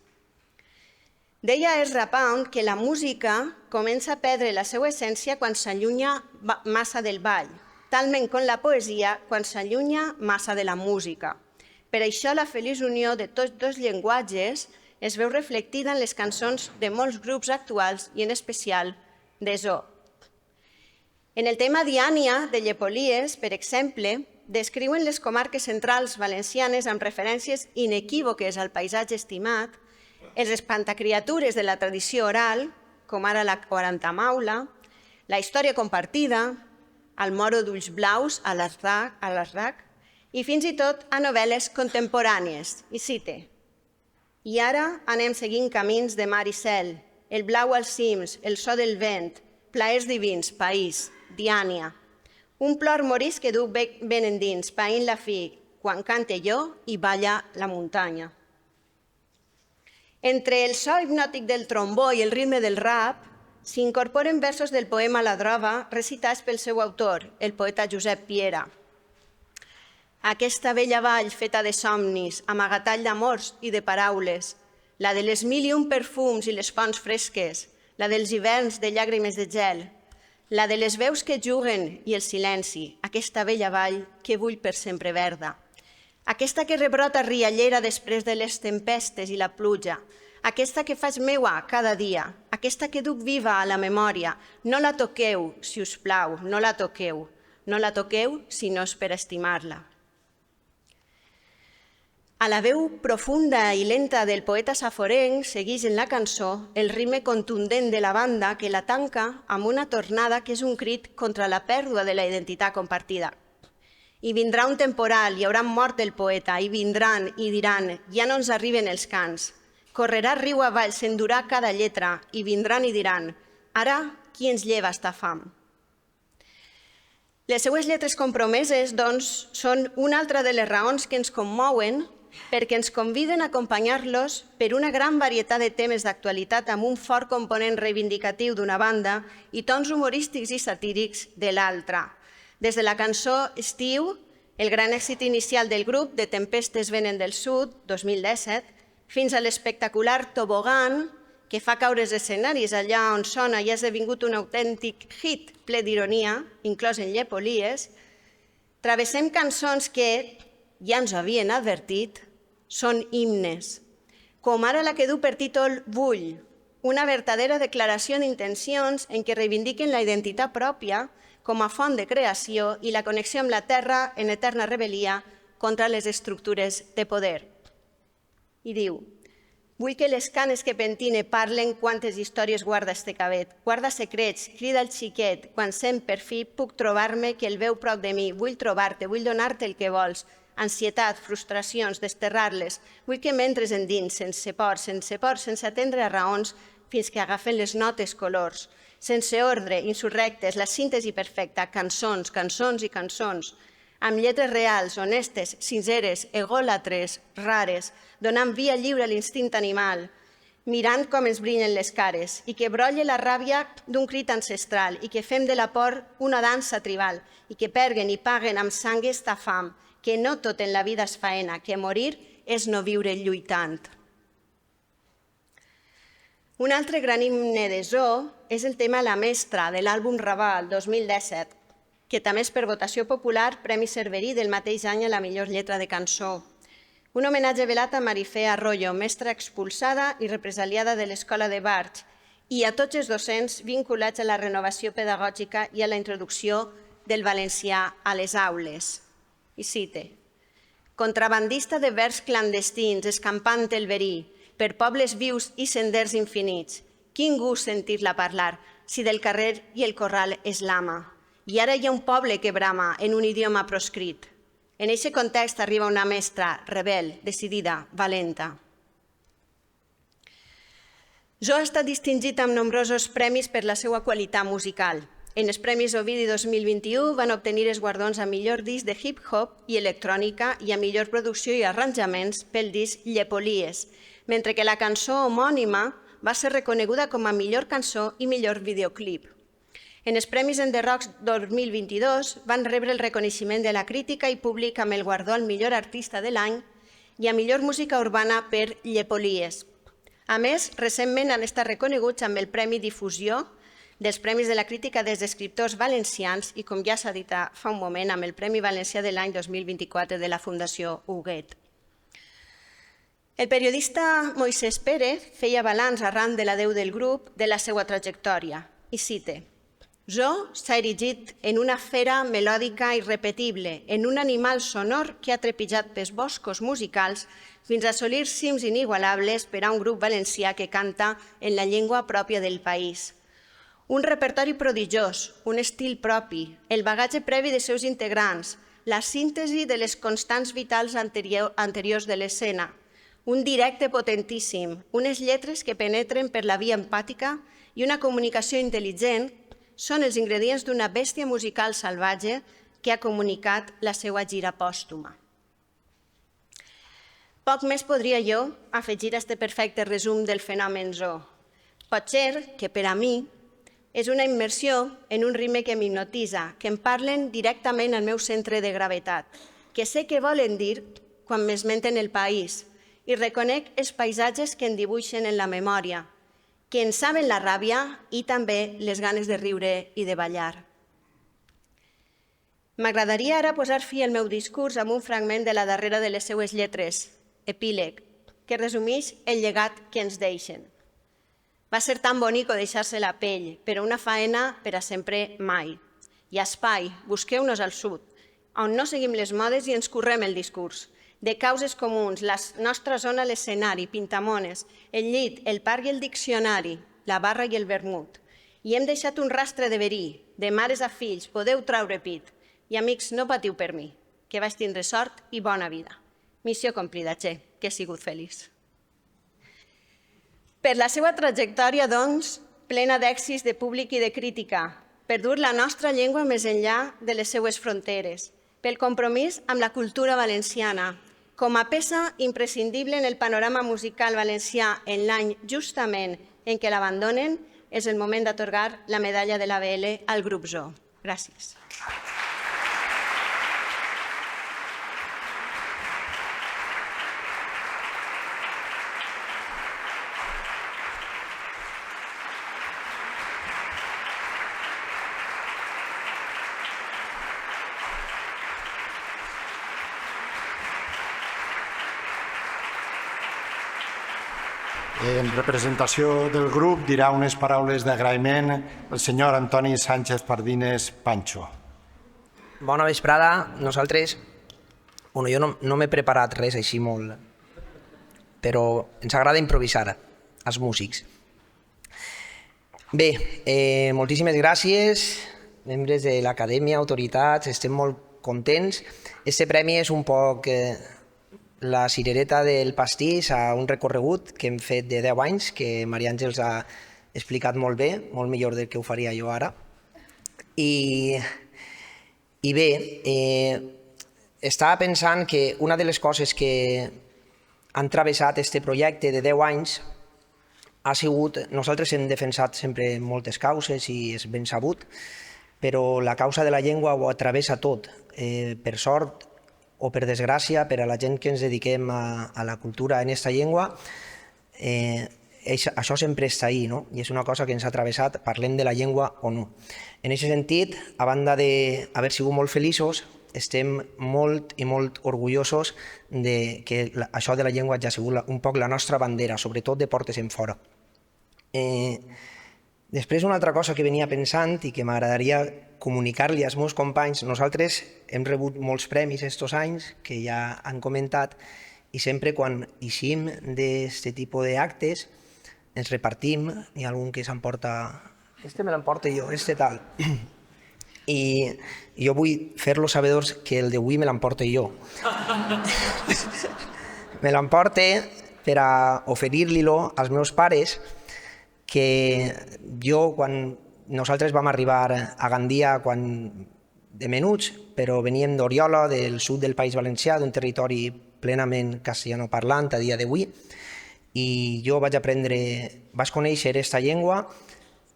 Deia Ezra Pound que la música comença a perdre la seva essència quan s'allunya massa del ball, talment com la poesia quan s'allunya massa de la música. Per això la feliç unió de tots dos llenguatges es veu reflectida en les cançons de molts grups actuals i en especial de Zoo. En el tema Diània, de Llepolies, per exemple, descriuen les comarques centrals valencianes amb referències inequívoques al paisatge estimat, els espantacriatures de la tradició oral, com ara la quarantamaula, la història compartida, el moro d'ulls blaus a l'Arrac i fins i tot a novel·les contemporànies. I cite: «I ara anem seguint camins de mar i cel, el blau als cims, el so del vent, plaers divins, país, Diània. Un plor morís que duc ben endins, païnt la fi, quan cante jo i balla la muntanya». Entre el so hipnòtic del trombó i el ritme del rap s'incorporen versos del poema La Drova recitats pel seu autor, el poeta Josep Piera. Aquesta vella vall feta de somnis, amagatall d'amors i de paraules, la de les mil i un perfums i les fonts fresques, la dels hiverns de llàgrimes de gel, la de les veus que juguen i el silenci, aquesta vella vall que vull per sempre verda. Aquesta que rebrota riallera després de les tempestes i la pluja, aquesta que faig meua cada dia, aquesta que duc viva a la memòria, no la toqueu, si us plau, no la toqueu. No la toqueu si no és per estimar-la. A la veu profunda i lenta del poeta saforenc segueix en la cançó el ritme contundent de la banda que la tanca amb una tornada que és un crit contra la pèrdua de la identitat compartida. I vindrà un temporal, hi haurà mort el poeta, i vindran i diran, ja no ens arriben els cants. Correrà riu avall, s'endurà cada lletra, i vindran i diran, ara qui ens lleva esta fam? Les seues lletres compromeses, doncs, són una altra de les raons que ens commouen perquè ens conviden a acompanyar-los per una gran varietat de temes d'actualitat amb un fort component reivindicatiu d'una banda i tons humorístics i satírics de l'altra. des de la cançó Estiu, el gran èxit inicial del grup de Tempestes venen del sud, 2017, fins a l'espectacular Tobogan, que fa caure els escenaris allà on sona i ha esdevingut un autèntic hit ple d'ironia, inclòs en Llepolies, travessem cançons que, ja ens ho havien advertit, són himnes, com ara la que du per títol Vull, una verdadera declaració d'intencions en què reivindiquen la identitat pròpia com a font de creació i la connexió amb la terra en eterna rebel·lia contra les estructures de poder. I diu: vull que les canes que pentine parlen quantes històries guarda este cabet. Guarda secrets, crida el xiquet, quan sent per fi puc trobar-me que el veu prop de mi. Vull trobar-te, vull donar-te el que vols. Ansietat, frustracions, desterrar-les. Vull que m'entres endins, sense por, sense atendre a raons, fins que agafen les notes colors. Sense ordre, insurrectes, la síntesi perfecta, cançons, cançons i cançons, amb lletres reals, honestes, sinceres, egòlatres, rares, donant via lliure a l'instint animal, mirant com ens brillen les cares, i que brolle la ràbia d'un crit ancestral, i que fem de la por una dansa tribal, i que perguen i paguen amb sang esta fam, que no tot en la vida és faena, que morir és no viure lluitant. Un altre gran himne de Zoo és el tema La Mestra, de l'àlbum Raval, 2017, que també és per votació popular Premi Cerverí del mateix any a la millor lletra de cançó. Un homenatge velat a Marifé Arroyo, mestra expulsada i represaliada de l'Escola de Barx, i a tots els docents vinculats a la renovació pedagògica i a la introducció del valencià a les aules. I cite: contrabandista de vers clandestins, escampant el verí, per pobles vius i senders infinits. Quin gust sentir-la parlar, si del carrer i el corral és l'ama. I ara hi ha un poble que brama en un idioma proscrit. En aquest context arriba una mestra rebel, decidida, valenta. Zoo ha estat distingit amb nombrosos premis per la seva qualitat musical. En els Premis Ovidi 2021 van obtenir els guardons a millor disc de hip-hop i electrònica i a millor producció i arranjaments pel disc Llepolies, mentre que la cançó homònima va ser reconeguda com a millor cançó i millor videoclip. En els Premis en The Rocks 2022 van rebre el reconeixement de la crítica i públic amb el guardó al millor artista de l'any i a millor música urbana per Llepolies. A més, recentment han estat reconeguts amb el Premi Difusió dels Premis de la Crítica dels Escriptors Valencians i, com ja s'ha dit fa un moment, amb el Premi Valencià de l'any 2024 de la Fundació Huguet. El periodista Moisés Pérez feia balanç arran de l'adeu del grup de la seva trajectòria i cite: Zoo s'ha erigit en una fera melòdica irrepetible, en un animal sonor que ha trepitjat pels boscos musicals fins a assolir cims inigualables per a un grup valencià que canta en la llengua pròpia del país. Un repertori prodigiós, un estil propi, el bagatge previ dels seus integrants, la síntesi de les constants vitals anteriors de l'escena, un directe potentíssim, unes lletres que penetren per la via empàtica i una comunicació intel·ligent són els ingredients d'una bèstia musical salvatge que ha comunicat la seva gira pòstuma. Poc més podria jo afegir a aquest perfecte resum del fenomen Zoo. Pot ser que per a mi és una immersió en un ritme que m'hipnotitza, que em parlen directament al meu centre de gravetat, que sé què volen dir quan m'esmenten el país i reconec els paisatges que en dibuixen en la memòria, que en saben la ràbia i també les ganes de riure i de ballar. M'agradaria ara posar fi al meu discurs amb un fragment de la darrera de les seues lletres, Epíleg, que resumeix el llegat que ens deixen. Va ser tan bonico deixar-se la pell, però una faena per a sempre mai. Hi ha espai, busqueu-nos al sud, on no seguim les modes i ens currem el discurs. De causes comuns, la nostra zona, l'escenari, Pintamones, el llit, el parc i el diccionari, la barra i el vermut. I hem deixat un rastre de verí, de mares a fills, podeu traure pit. I amics, no patiu per mi, que vaig tindre sort i bona vida. Missió complida, che, que he sigut feliç. Per la seva trajectòria, doncs, plena d'èxits de públic i de crítica, per dur la nostra llengua més enllà de les seues fronteres, pel compromís amb la cultura valenciana, com a peça imprescindible en el panorama musical valencià en l'any justament en què l'abandonen, és el moment d'atorgar la medalla de l'ABL al grup Zoo. Gràcies. En representació del grup dirà unes paraules d'agraïment el senyor Antoni Sánchez Pardines Pancho. Bona vesprada. Nosaltres, jo no m'he preparat res així molt, però ens agrada improvisar, als músics. Bé, moltíssimes gràcies, membres de l'acadèmia, autoritats, estem molt contents. Este premi és un poc la cirereta del pastís a un recorregut que hem fet de 10 anys, que Maria Àngels ha explicat molt bé, molt millor del que ho faria jo ara. I bé, estava pensant que una de les coses que han travessat aquest projecte de 10 anys ha sigut, nosaltres hem defensat sempre moltes causes i és ben sabut, però la causa de la llengua ho travessa tot. Per sort o per desgràcia, per a la gent que ens dediquem a la cultura en aquesta llengua, això sempre està ahí, no? I és una cosa que ens ha travessat, parlem de la llengua o no. En aquest sentit, a banda d'haver sigut molt feliços, estem molt i molt orgullosos de que això de la llengua ja ha sigut un poc la nostra bandera, sobretot de portes en fora. Després, una altra cosa que venia pensant i que m'agradaria comunicar-li als meus companys, nosaltres hem rebut molts premis aquests anys, que ja han comentat, i sempre quan eixim d'aquest tipus d'actes ens repartim, hi ha algun que s'emporta, este me l'emporta jo, este tal, i jo vull fer-los sabedors que el d'avui me l'emporta jo. Me l'emporta per a oferir-li-lo als meus pares, que jo, quan nosaltres vam arribar a Gandia de menuts, però veníem d'Oriola, del sud del País Valencià, d'un territori plenament castellanoparlant a dia d'avui, i jo vaig conèixer aquesta llengua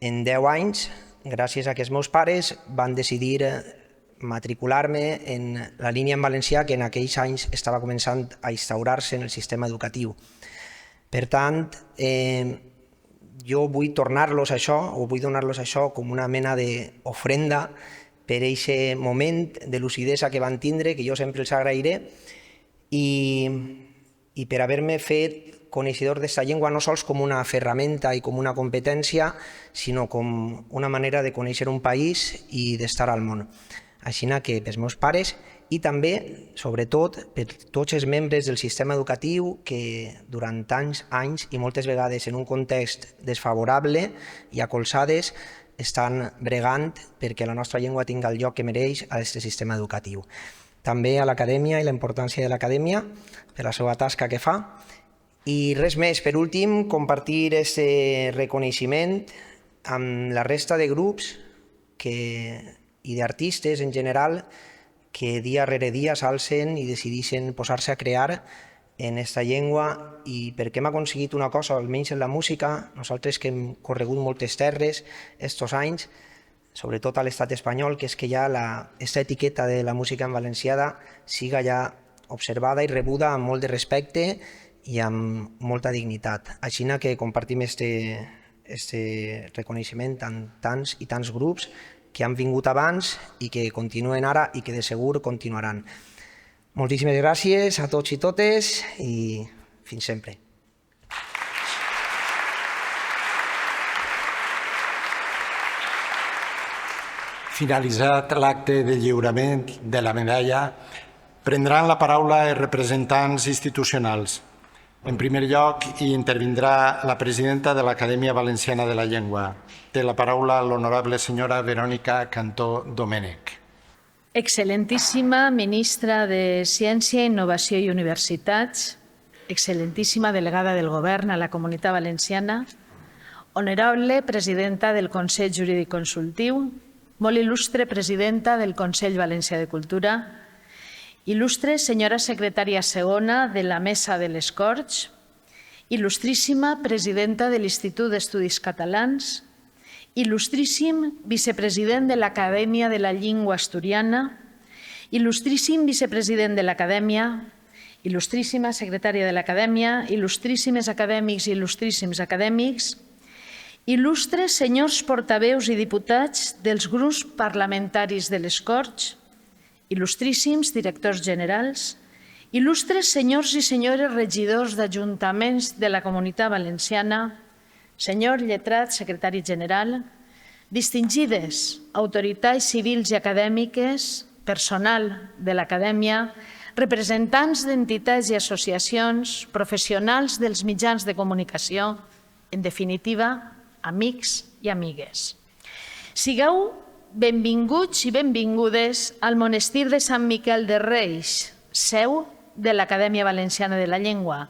en 10 anys, gràcies a que els meus pares van decidir matricular-me en la línia en valencià que en aquells anys estava començant a instaurar-se en el sistema educatiu. Per tant, jo vull tornar-los això, o vull donar-los això com una mena d'ofrenda per aquest moment de lucidesa que van tindre, que jo sempre els agrairé, i per haver-me fet coneixedor d'aquesta llengua no sols com una ferramenta i com una competència, sinó com una manera de conèixer un país i d'estar al món. Així que pels meus pares i també, sobretot, per tots els membres del sistema educatiu que durant tants anys i moltes vegades en un context desfavorable i acolzades estan bregant perquè la nostra llengua tingui el lloc que mereix a aquest sistema educatiu. També a l'acadèmia i la importància de l'acadèmia per la seva tasca que fa. I res més, per últim, compartir aquest reconeixement amb la resta de grups i d'artistes en general que dia rere dia s'alcen i decideixen posar-se a crear en aquesta llengua, i perquè hem aconseguit una cosa, almenys en la música, nosaltres que hem corregut moltes terres estos anys, sobretot a l'estat espanyol, que és que ja aquesta etiqueta de la música en valenciana siga ja observada i rebuda amb molt de respecte i amb molta dignitat. Així que compartim aquest reconeixement amb tants i tants grups que han vingut abans i que continuen ara i que de segur continuaran. Moltíssimes gràcies a tots i totes i fins sempre. Finalitzat l'acte de lliurament de la medalla, prendran la paraula els representants institucionals. En primer lloc, hi intervindrà la presidenta de l'Acadèmia Valenciana de la Llengua. Té la paraula l'honorable senyora Verònica Cantó Domènech. Excel·lentíssima ministra de Ciència, Innovació i Universitats, excel·lentíssima delegada del Govern a la Comunitat Valenciana, honorable presidenta del Consell Jurídic Consultiu, molt il·lustre presidenta del Consell Valencià de Cultura, il·lustre senyora secretària segona de la Mesa de les Corts, il·lustríssima presidenta de l'Institut d'Estudis Catalans, il·lustríssim vicepresident de l'Acadèmia de la Llengua Asturiana, il·lustríssim vicepresident de l'Acadèmia, il·lustríssima secretària de l'Acadèmia, il·lustríssimes acadèmics i il·lustríssims acadèmics, il·lustres senyors portaveus i diputats dels grups parlamentaris de les Corts, il·lustríssims directors generals, il·lustres senyors i senyores regidors d'ajuntaments de la Comunitat Valenciana, senyor lletrat, secretari general, distingides autoritats civils i acadèmiques, personal de l'Acadèmia, representants d'entitats i associacions, professionals dels mitjans de comunicació, en definitiva, amics i amigues. Sigueu benvinguts i benvingudes al monestir de Sant Miquel de Reis, seu de l'Acadèmia Valenciana de la Llengua,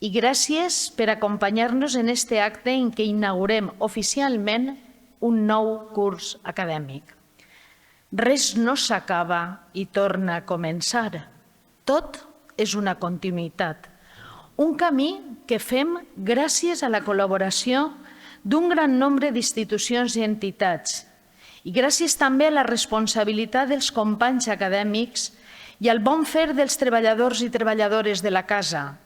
i gràcies per acompanyar-nos en este acte en què inaugurem oficialment un nou curs acadèmic. Res no s'acaba i torna a començar. Tot és una continuïtat. Un camí que fem gràcies a la col·laboració d'un gran nombre d'institucions i entitats i gràcies també a la responsabilitat dels companys acadèmics i al bon fer dels treballadors i treballadores de la casa.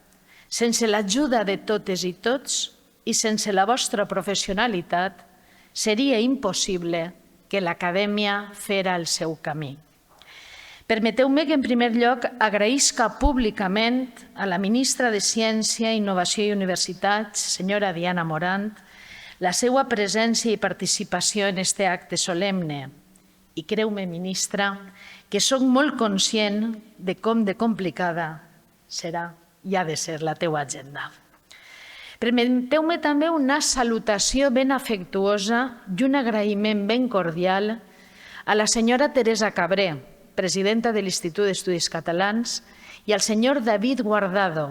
Sense l'ajuda de totes i tots i sense la vostra professionalitat, seria impossible que l'Acadèmia fera el seu camí. Permeteu-me que, en primer lloc, agraïsca públicament a la ministra de Ciència, Innovació i Universitats, senyora Diana Morant, la seva presència i participació en este acte solemne. I creu-me, ministra, que soc molt conscient de com de complicada serà i ha de ser la teua agenda. Permeteu-me també una salutació ben afectuosa i un agraïment ben cordial a la senyora Teresa Cabré, presidenta de l'Institut d'Estudis Catalans, i al senyor David Guardado,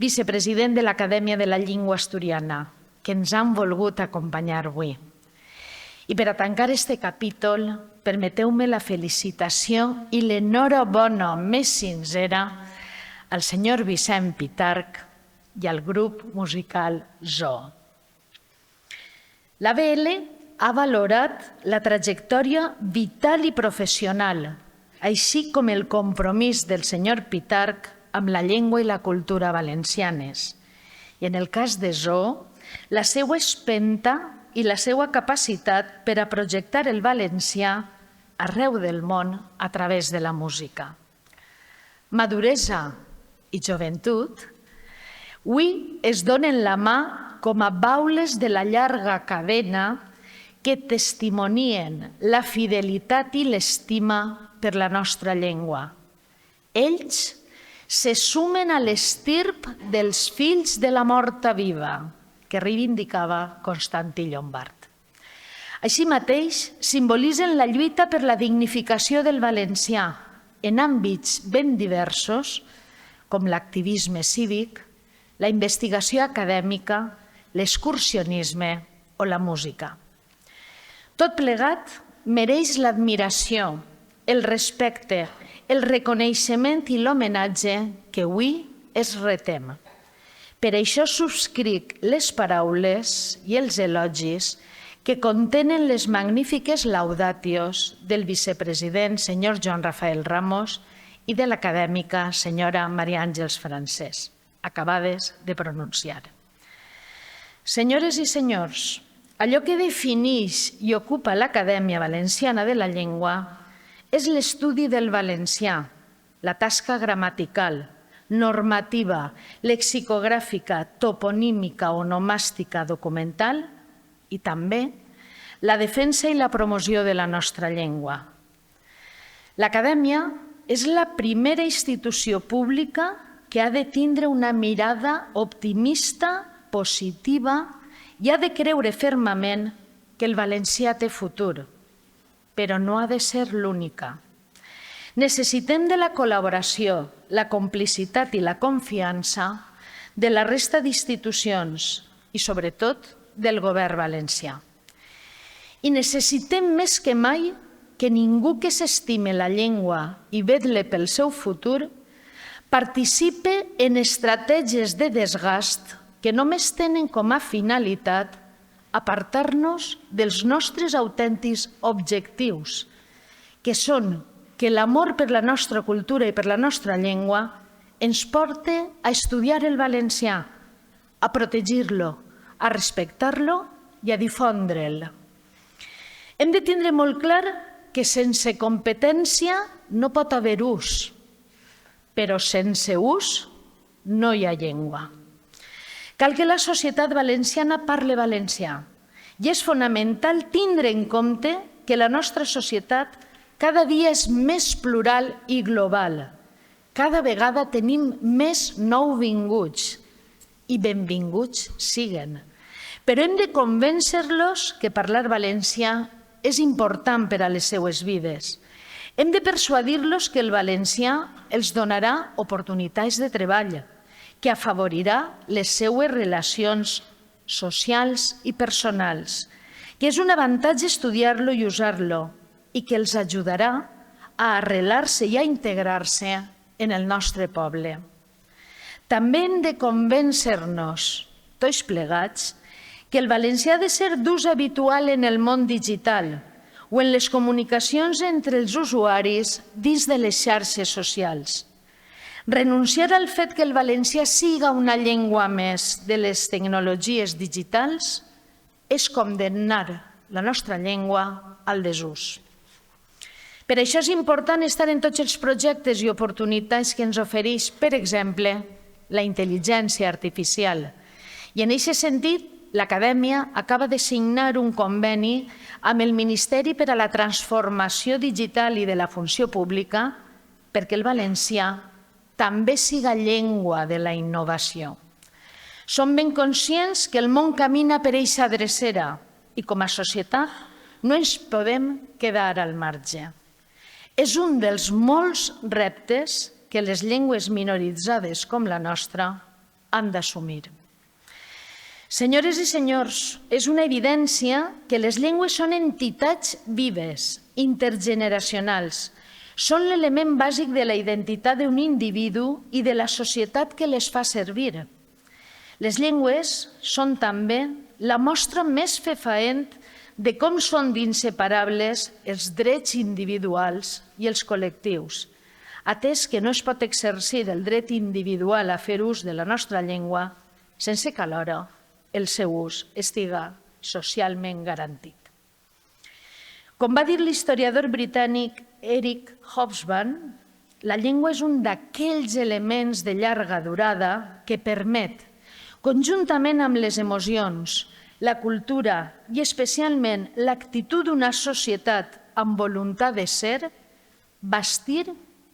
vicepresident de l'Acadèmia de la Llengua Asturiana, que ens han volgut acompanyar avui. I per a tancar este capítol, permeteu-me la felicitació i l'enhorabona més sincera al senyor Vicent Pitarch i al grup musical Zoo. L'ABL ha valorat la trajectòria vital i professional, així com el compromís del senyor Pitarch amb la llengua i la cultura valencianes. I en el cas de Zoo, la seva espenta i la seva capacitat per a projectar el valencià arreu del món a través de la música. Maduresa i joventut avui es donen la mà com a baules de la llarga cadena que testimonien la fidelitat i l'estima per la nostra llengua. Ells se sumen a l'estirp dels fills de la morta viva, que reivindicava Constantí Llombart. Així mateix, simbolitzen la lluita per la dignificació del valencià en àmbits ben diversos, com l'activisme cívic, la investigació acadèmica, l'excursionisme o la música. Tot plegat mereix l'admiració, el respecte, el reconeixement i l'homenatge que avui es retem. Per això subscric les paraules i els elogis que contenen les magnífiques laudatios del vicepresident senyor Joan Rafael Ramos i de l'acadèmica senyora Maria Àngels Francès, acabades de pronunciar. Senyores i senyors, allò que defineix i ocupa l'Acadèmia Valenciana de la Llengua és l'estudi del valencià, la tasca gramatical, normativa, lexicogràfica, toponímica, onomàstica, documental i també la defensa i la promoció de la nostra llengua. L'Acadèmia és la primera institució pública que ha de tindre una mirada optimista, positiva i ha de creure fermament que el valencià té futur, però no ha de ser l'única. Necessitem de la col·laboració, la complicitat i la confiança de la resta d'institucions i, sobretot, del govern valencià. I necessitem més que mai que ningú que s'estime la llengua i vetlle pel seu futur participe en estratègies de desgast que només tenen com a finalitat apartar-nos dels nostres autèntics objectius, que són que l'amor per la nostra cultura i per la nostra llengua ens porta a estudiar el valencià, a protegir-lo, a respectar-lo i a difondre'l. Hem de tindre molt clar que sense competència no pot haver ús, però sense ús no hi ha llengua. Cal que la societat valenciana parle valencià i és fonamental tindre en compte que la nostra societat cada dia és més plural i global. Cada vegada tenim més nouvinguts i benvinguts siguen. Però hem de convèncer-los que parlar valencià és important per a les seues vides. Hem de persuadir-los que el valencià els donarà oportunitats de treball, que afavorirà les seues relacions socials i personals, que és un avantatge estudiar-lo i usar-lo i que els ajudarà a arrelar-se i a integrar-se en el nostre poble. També hem de convèncer-nos, tots plegats, que el valencià ha de ser d'ús habitual en el món digital o en les comunicacions entre els usuaris dins de les xarxes socials. Renunciar al fet que el valencià siga una llengua més de les tecnologies digitals és condemnar la nostra llengua al desús. Per això és important estar en tots els projectes i oportunitats que ens ofereix, per exemple, la intel·ligència artificial. I en aquest sentit, l'Acadèmia acaba de signar un conveni amb el Ministeri per a la Transformació Digital i de la Funció Pública perquè el valencià també siga llengua de la innovació. Som ben conscients que el món camina per eixa drecera i com a societat no ens podem quedar al marge. És un dels molts reptes que les llengües minoritzades com la nostra han d'assumir. Senyores i senyors, és una evidència que les llengües són entitats vives, intergeneracionals. Són l'element bàsic de la identitat d'un individu i de la societat que les fa servir. Les llengües són també la mostra més fefaent de com són d'inseparables els drets individuals i els col·lectius, atès que no es pot exercir el dret individual a fer ús de la nostra llengua sense que alhora el seu ús estiga socialment garantit. Com va dir l'historiador britànic Eric Hobsbawm, la llengua és un d'aquells elements de llarga durada que permet, conjuntament amb les emocions, la cultura i especialment l'actitud d'una societat amb voluntat de ser, bastir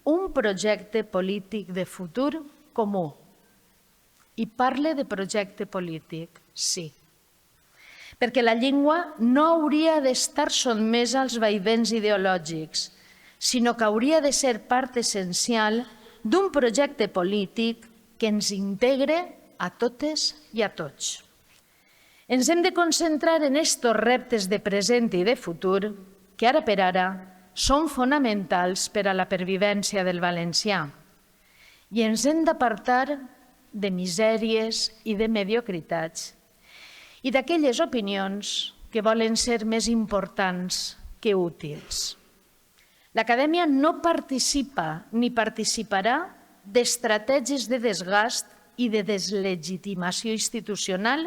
un projecte polític de futur comú. I parle de projecte polític, sí. Perquè la llengua no hauria d'estar sotmesa als vaivens ideològics, sinó que hauria de ser part essencial d'un projecte polític que ens integre a totes i a tots. Ens hem de concentrar en estos reptes de present i de futur que ara per ara són fonamentals per a la pervivència del valencià i ens hem d'apartar de misèries i de mediocritats i d'aquelles opinions que volen ser més importants que útils. L'Acadèmia no participa ni participarà d'estratègies de desgast i de deslegitimació institucional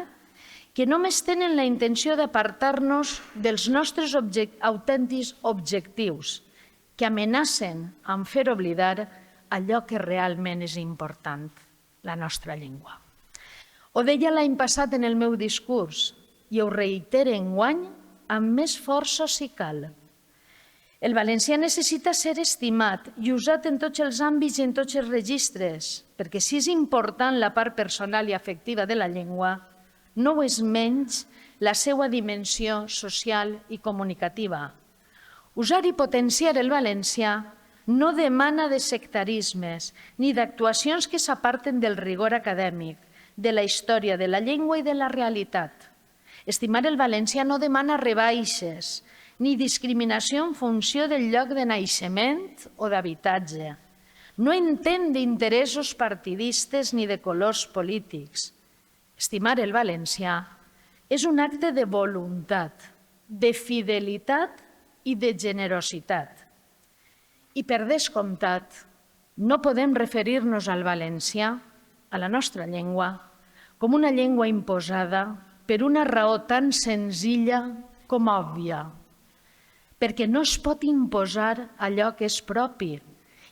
que només tenen la intenció d'apartar-nos dels nostres autèntics objectius, que amenacen amb fer oblidar allò que realment és important, la nostra llengua. Ho deia l'any passat en el meu discurs i ho reitere enguany amb més força si cal. El valencià necessita ser estimat i usat en tots els àmbits i en tots els registres, perquè si és important la part personal i afectiva de la llengua, no ho és menys la seva dimensió social i comunicativa. Usar i potenciar el valencià no demana de sectarismes ni d'actuacions que s'aparten del rigor acadèmic, de la història de la llengua i de la realitat. Estimar el valencià no demana rebaixes ni discriminació en funció del lloc de naixement o d'habitatge. No entén d'interessos partidistes ni de colors polítics. Estimar el valencià és un acte de voluntat, de fidelitat i de generositat. I per descomptat, no podem referir-nos al valencià, a la nostra llengua, com una llengua imposada per una raó tan senzilla com òbvia, perquè no es pot imposar allò que és propi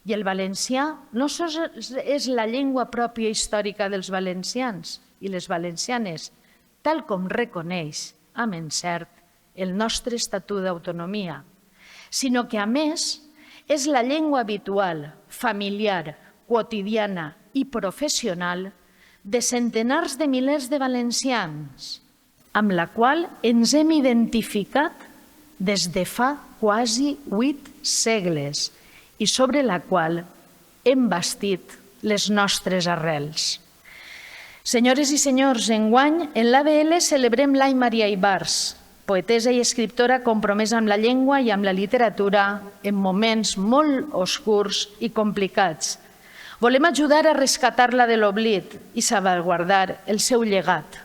I el valencià no sols és la llengua pròpia històrica dels valencians i les valencianes, tal com reconeix, amb encert, el nostre Estatut d'Autonomia, sinó que, a més, és la llengua habitual, familiar, quotidiana i professional de centenars de milers de valencians, amb la qual ens hem identificat des de fa quasi 8 segles i sobre la qual hem bastit les nostres arrels. Senyores i senyors, enguany, en l'ABL celebrem l'any Maria Ibars, poetessa i escriptora compromesa amb la llengua i amb la literatura en moments molt oscurs i complicats. Volem ajudar a rescatar-la de l'oblit i salvaguardar el seu llegat.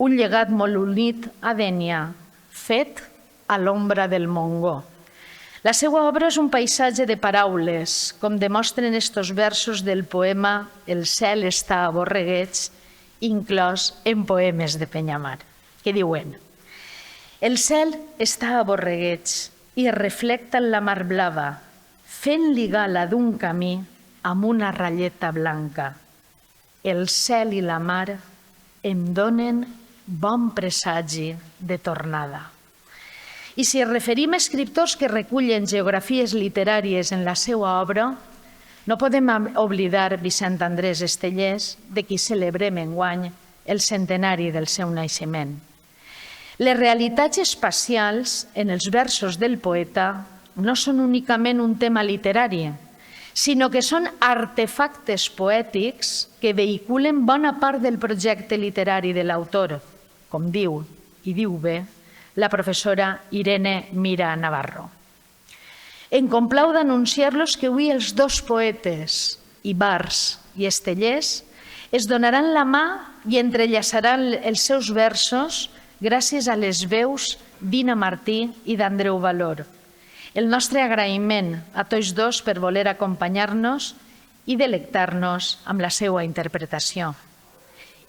Un llegat molt unit a Dénia, fet a l'ombra del Montgó. La seva obra és un paisatge de paraules, com demostren estos versos del poema El cel està a borregueig, inclòs en Poemes de Penyamar, que diuen: el cel està a borregueig i es reflecta en la mar blava, fent-li gala d'un camí amb una ratlleta blanca. El cel i la mar em donen bon presagi de tornada. I si ens referim a escriptors que recullen geografies literàries en la seva obra, no podem oblidar Vicent Andrés Estellés, de qui celebrem enguany el centenari del seu naixement. Les realitats espacials en els versos del poeta no són únicament un tema literari, sinó que són artefactes poètics que vehiculen bona part del projecte literari de l'autor, com diu, i diu bé, la professora Irene Mira Navarro. Em complau d'anunciar-los que avui els dos poetes, Ibars i Estellés, es donaran la mà i entrellaçaran els seus versos gràcies a les veus d'Ina Martí i d'Andreu Valor. El nostre agraïment a tots dos per voler acompanyar-nos i delectar-nos amb la seva interpretació.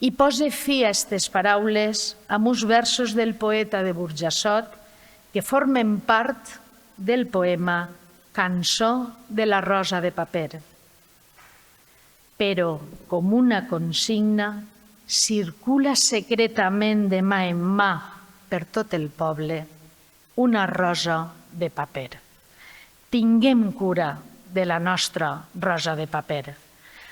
I pose fi a aquestes paraules amb uns versos del poeta de Burjassot que formen part del poema Cançó de la rosa de paper. Però, com una consigna, circula secretament de mà en mà per tot el poble una rosa de paper. Tinguem cura de la nostra rosa de paper.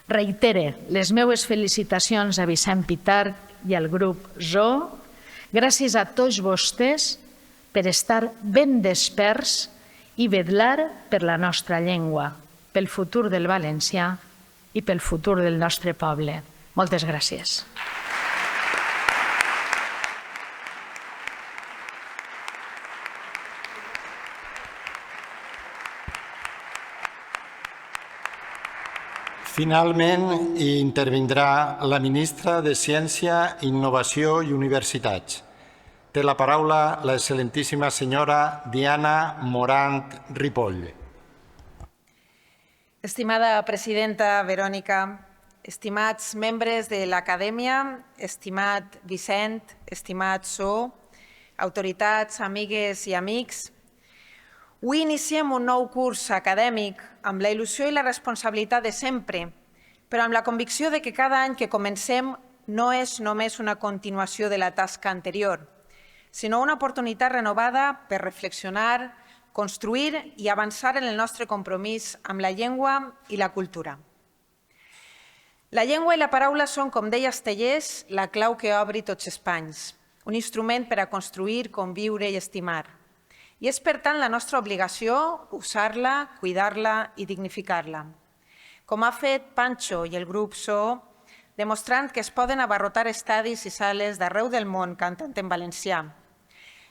Reitere les meves felicitacions a Vicent Pitarch i al grup Zoo. Gràcies a tots vostès per estar ben desperts i vetllar per la nostra llengua, pel futur del valencià i pel futur del nostre poble. Moltes gràcies. Finalment, intervindrà la ministra de Ciència, Innovació i Universitats. Té la paraula l'excel·lentíssima senyora Diana Morant Ripoll. Estimada presidenta Verònica, estimats membres de l'Acadèmia, estimat Vicent, estimat So, autoritats, amigues i amics, avui iniciem un nou curs acadèmic amb la il·lusió i la responsabilitat de sempre, però amb la convicció de que cada any que comencem no és només una continuació de la tasca anterior, sinó una oportunitat renovada per reflexionar, construir i avançar en el nostre compromís amb la llengua i la cultura. La llengua i la paraula són, com deia Estellés, la clau que obri tots els panys, un instrument per a construir, conviure i estimar. I és, per tant, la nostra obligació usar-la, cuidar-la i dignificar-la. Com ha fet Pancho i el grup So, demostrant que es poden abarrotar estadis i sales d'arreu del món cantant en valencià.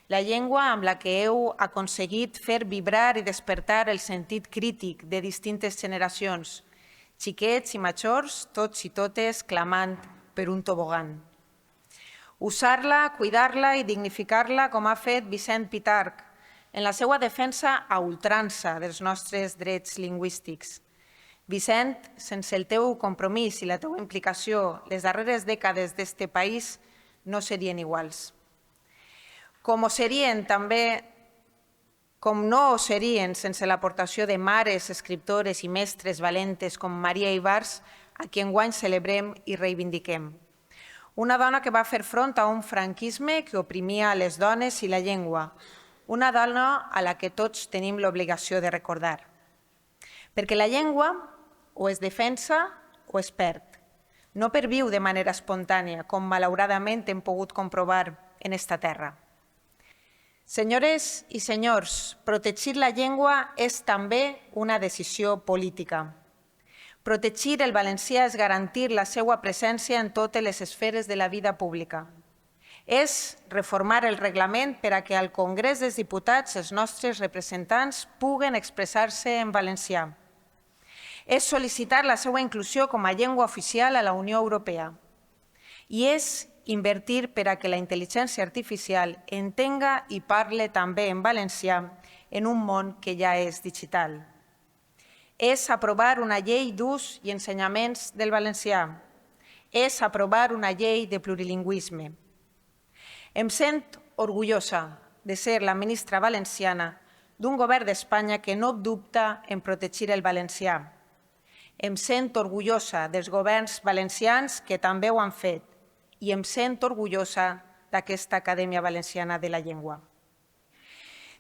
La llengua amb la que heu aconseguit fer vibrar i despertar el sentit crític de distintes generacions, xiquets i majors, tots i totes clamant per un tobogan. Usar-la, cuidar-la i dignificar-la com ha fet Vicent Pitarch, en la seva defensa a ultrança dels nostres drets lingüístics. Vicent, sense el teu compromís i la teua implicació, les darreres dècades d'este país no serien iguals. Com com no ho serien sense l'aportació de mares, escriptores i mestres valentes com Maria Ibars, a qui enguany celebrem i reivindiquem. Una dona que va fer front a un franquisme que oprimia les dones i la llengua, una dona a la que tots tenim l'obligació de recordar. Perquè la llengua o es defensa o es perd. No perviu de manera espontània, com malauradament hem pogut comprovar en esta terra. Senyores i senyors, protegir la llengua és també una decisió política. Protegir el valencià és garantir la seva presència en totes les esferes de la vida pública. És reformar el reglament per a que al Congrés dels Diputats els nostres representants puguen expressar-se en valencià. És sol·licitar la seva inclusió com a llengua oficial a la Unió Europea. I és invertir per a que la intel·ligència artificial entenga i parle també en valencià en un món que ja és digital. És aprovar una llei d'ús i ensenyaments del valencià. És aprovar una llei de plurilingüisme. Em sent orgullosa de ser la ministra valenciana d'un govern d'Espanya que no dubta en protegir el valencià. Em sent orgullosa dels governs valencians que també ho han fet i em sent orgullosa d'aquesta Acadèmia Valenciana de la Llengua.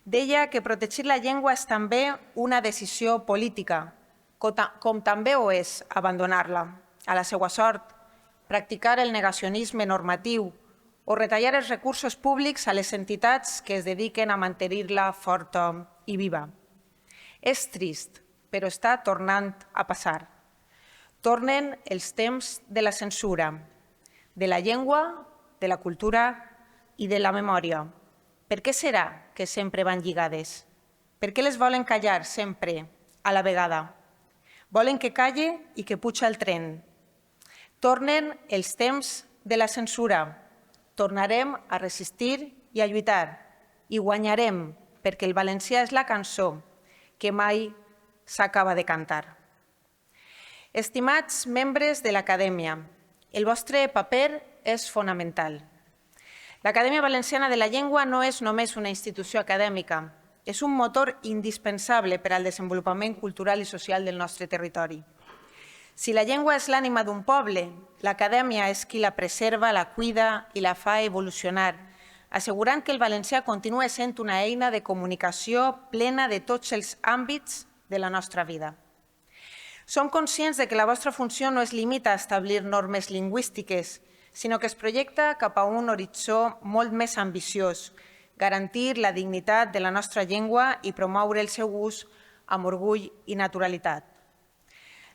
Deia que protegir la llengua és també una decisió política, com també ho és abandonar-la a la seva sort, practicar el negacionisme normatiu o retallar els recursos públics a les entitats que es dediquen a mantenir-la forta i viva. És trist, però està tornant a passar. Tornen els temps de la censura, de la llengua, de la cultura i de la memòria. Per què serà que sempre van lligades? Per què les volen callar sempre, a la vegada? Volen que calle i que puja el tren. Tornen els temps de la censura. Tornarem a resistir i a lluitar i guanyarem perquè el valencià és la cançó que mai s'acaba de cantar. Estimats membres de l'Acadèmia, el vostre paper és fonamental. L'Acadèmia Valenciana de la Llengua no és només una institució acadèmica, és un motor indispensable per al desenvolupament cultural i social del nostre territori. Si la llengua és l'ànima d'un poble, l'Acadèmia és qui la preserva, la cuida i la fa evolucionar, assegurant que el valencià continua sent una eina de comunicació plena de tots els àmbits de la nostra vida. Som conscients que la vostra funció no es limita a establir normes lingüístiques, sinó que es projecta cap a un horitzó molt més ambiciós, garantir la dignitat de la nostra llengua i promoure el seu ús amb orgull i naturalitat.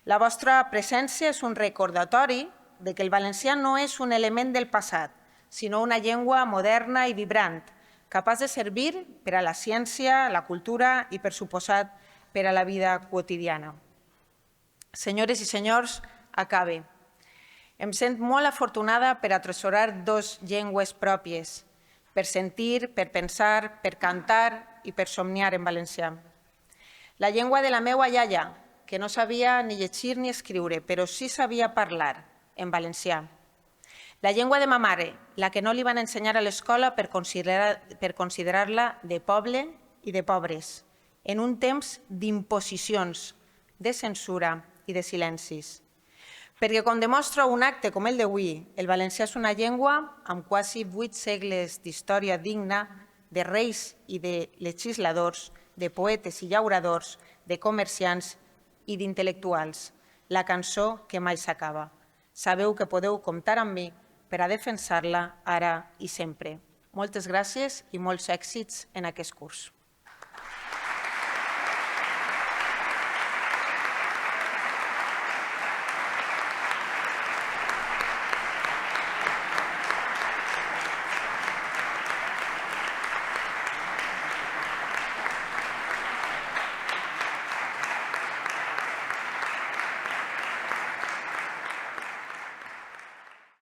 La vostra presència és un recordatori de que el valencià no és un element del passat, sinó una llengua moderna i vibrant, capaç de servir per a la ciència, la cultura i, per suposat, per a la vida quotidiana. Senyores i senyors, acabe. Em sent molt afortunada per atresorar dues llengües pròpies, per sentir, per pensar, per cantar i per somniar en valencià. La llengua de la meua iaia, que no sabia ni llegir ni escriure, però sí sabia parlar en valencià. La llengua de ma mare, la que no li van ensenyar a l'escola per considerar-la de poble i de pobres, en un temps d'imposicions, de censura i de silencis. Perquè, com demostra un acte com el d'avui, el valencià és una llengua amb quasi 8 segles d'història digna de reis i de legisladors, de poetes i llauradors, de comerciants i d'intel·lectuals, la cançó que mai s'acaba. Sabeu que podeu comptar amb mi per a defensar-la ara i sempre. Moltes gràcies i molts èxits en aquest curs.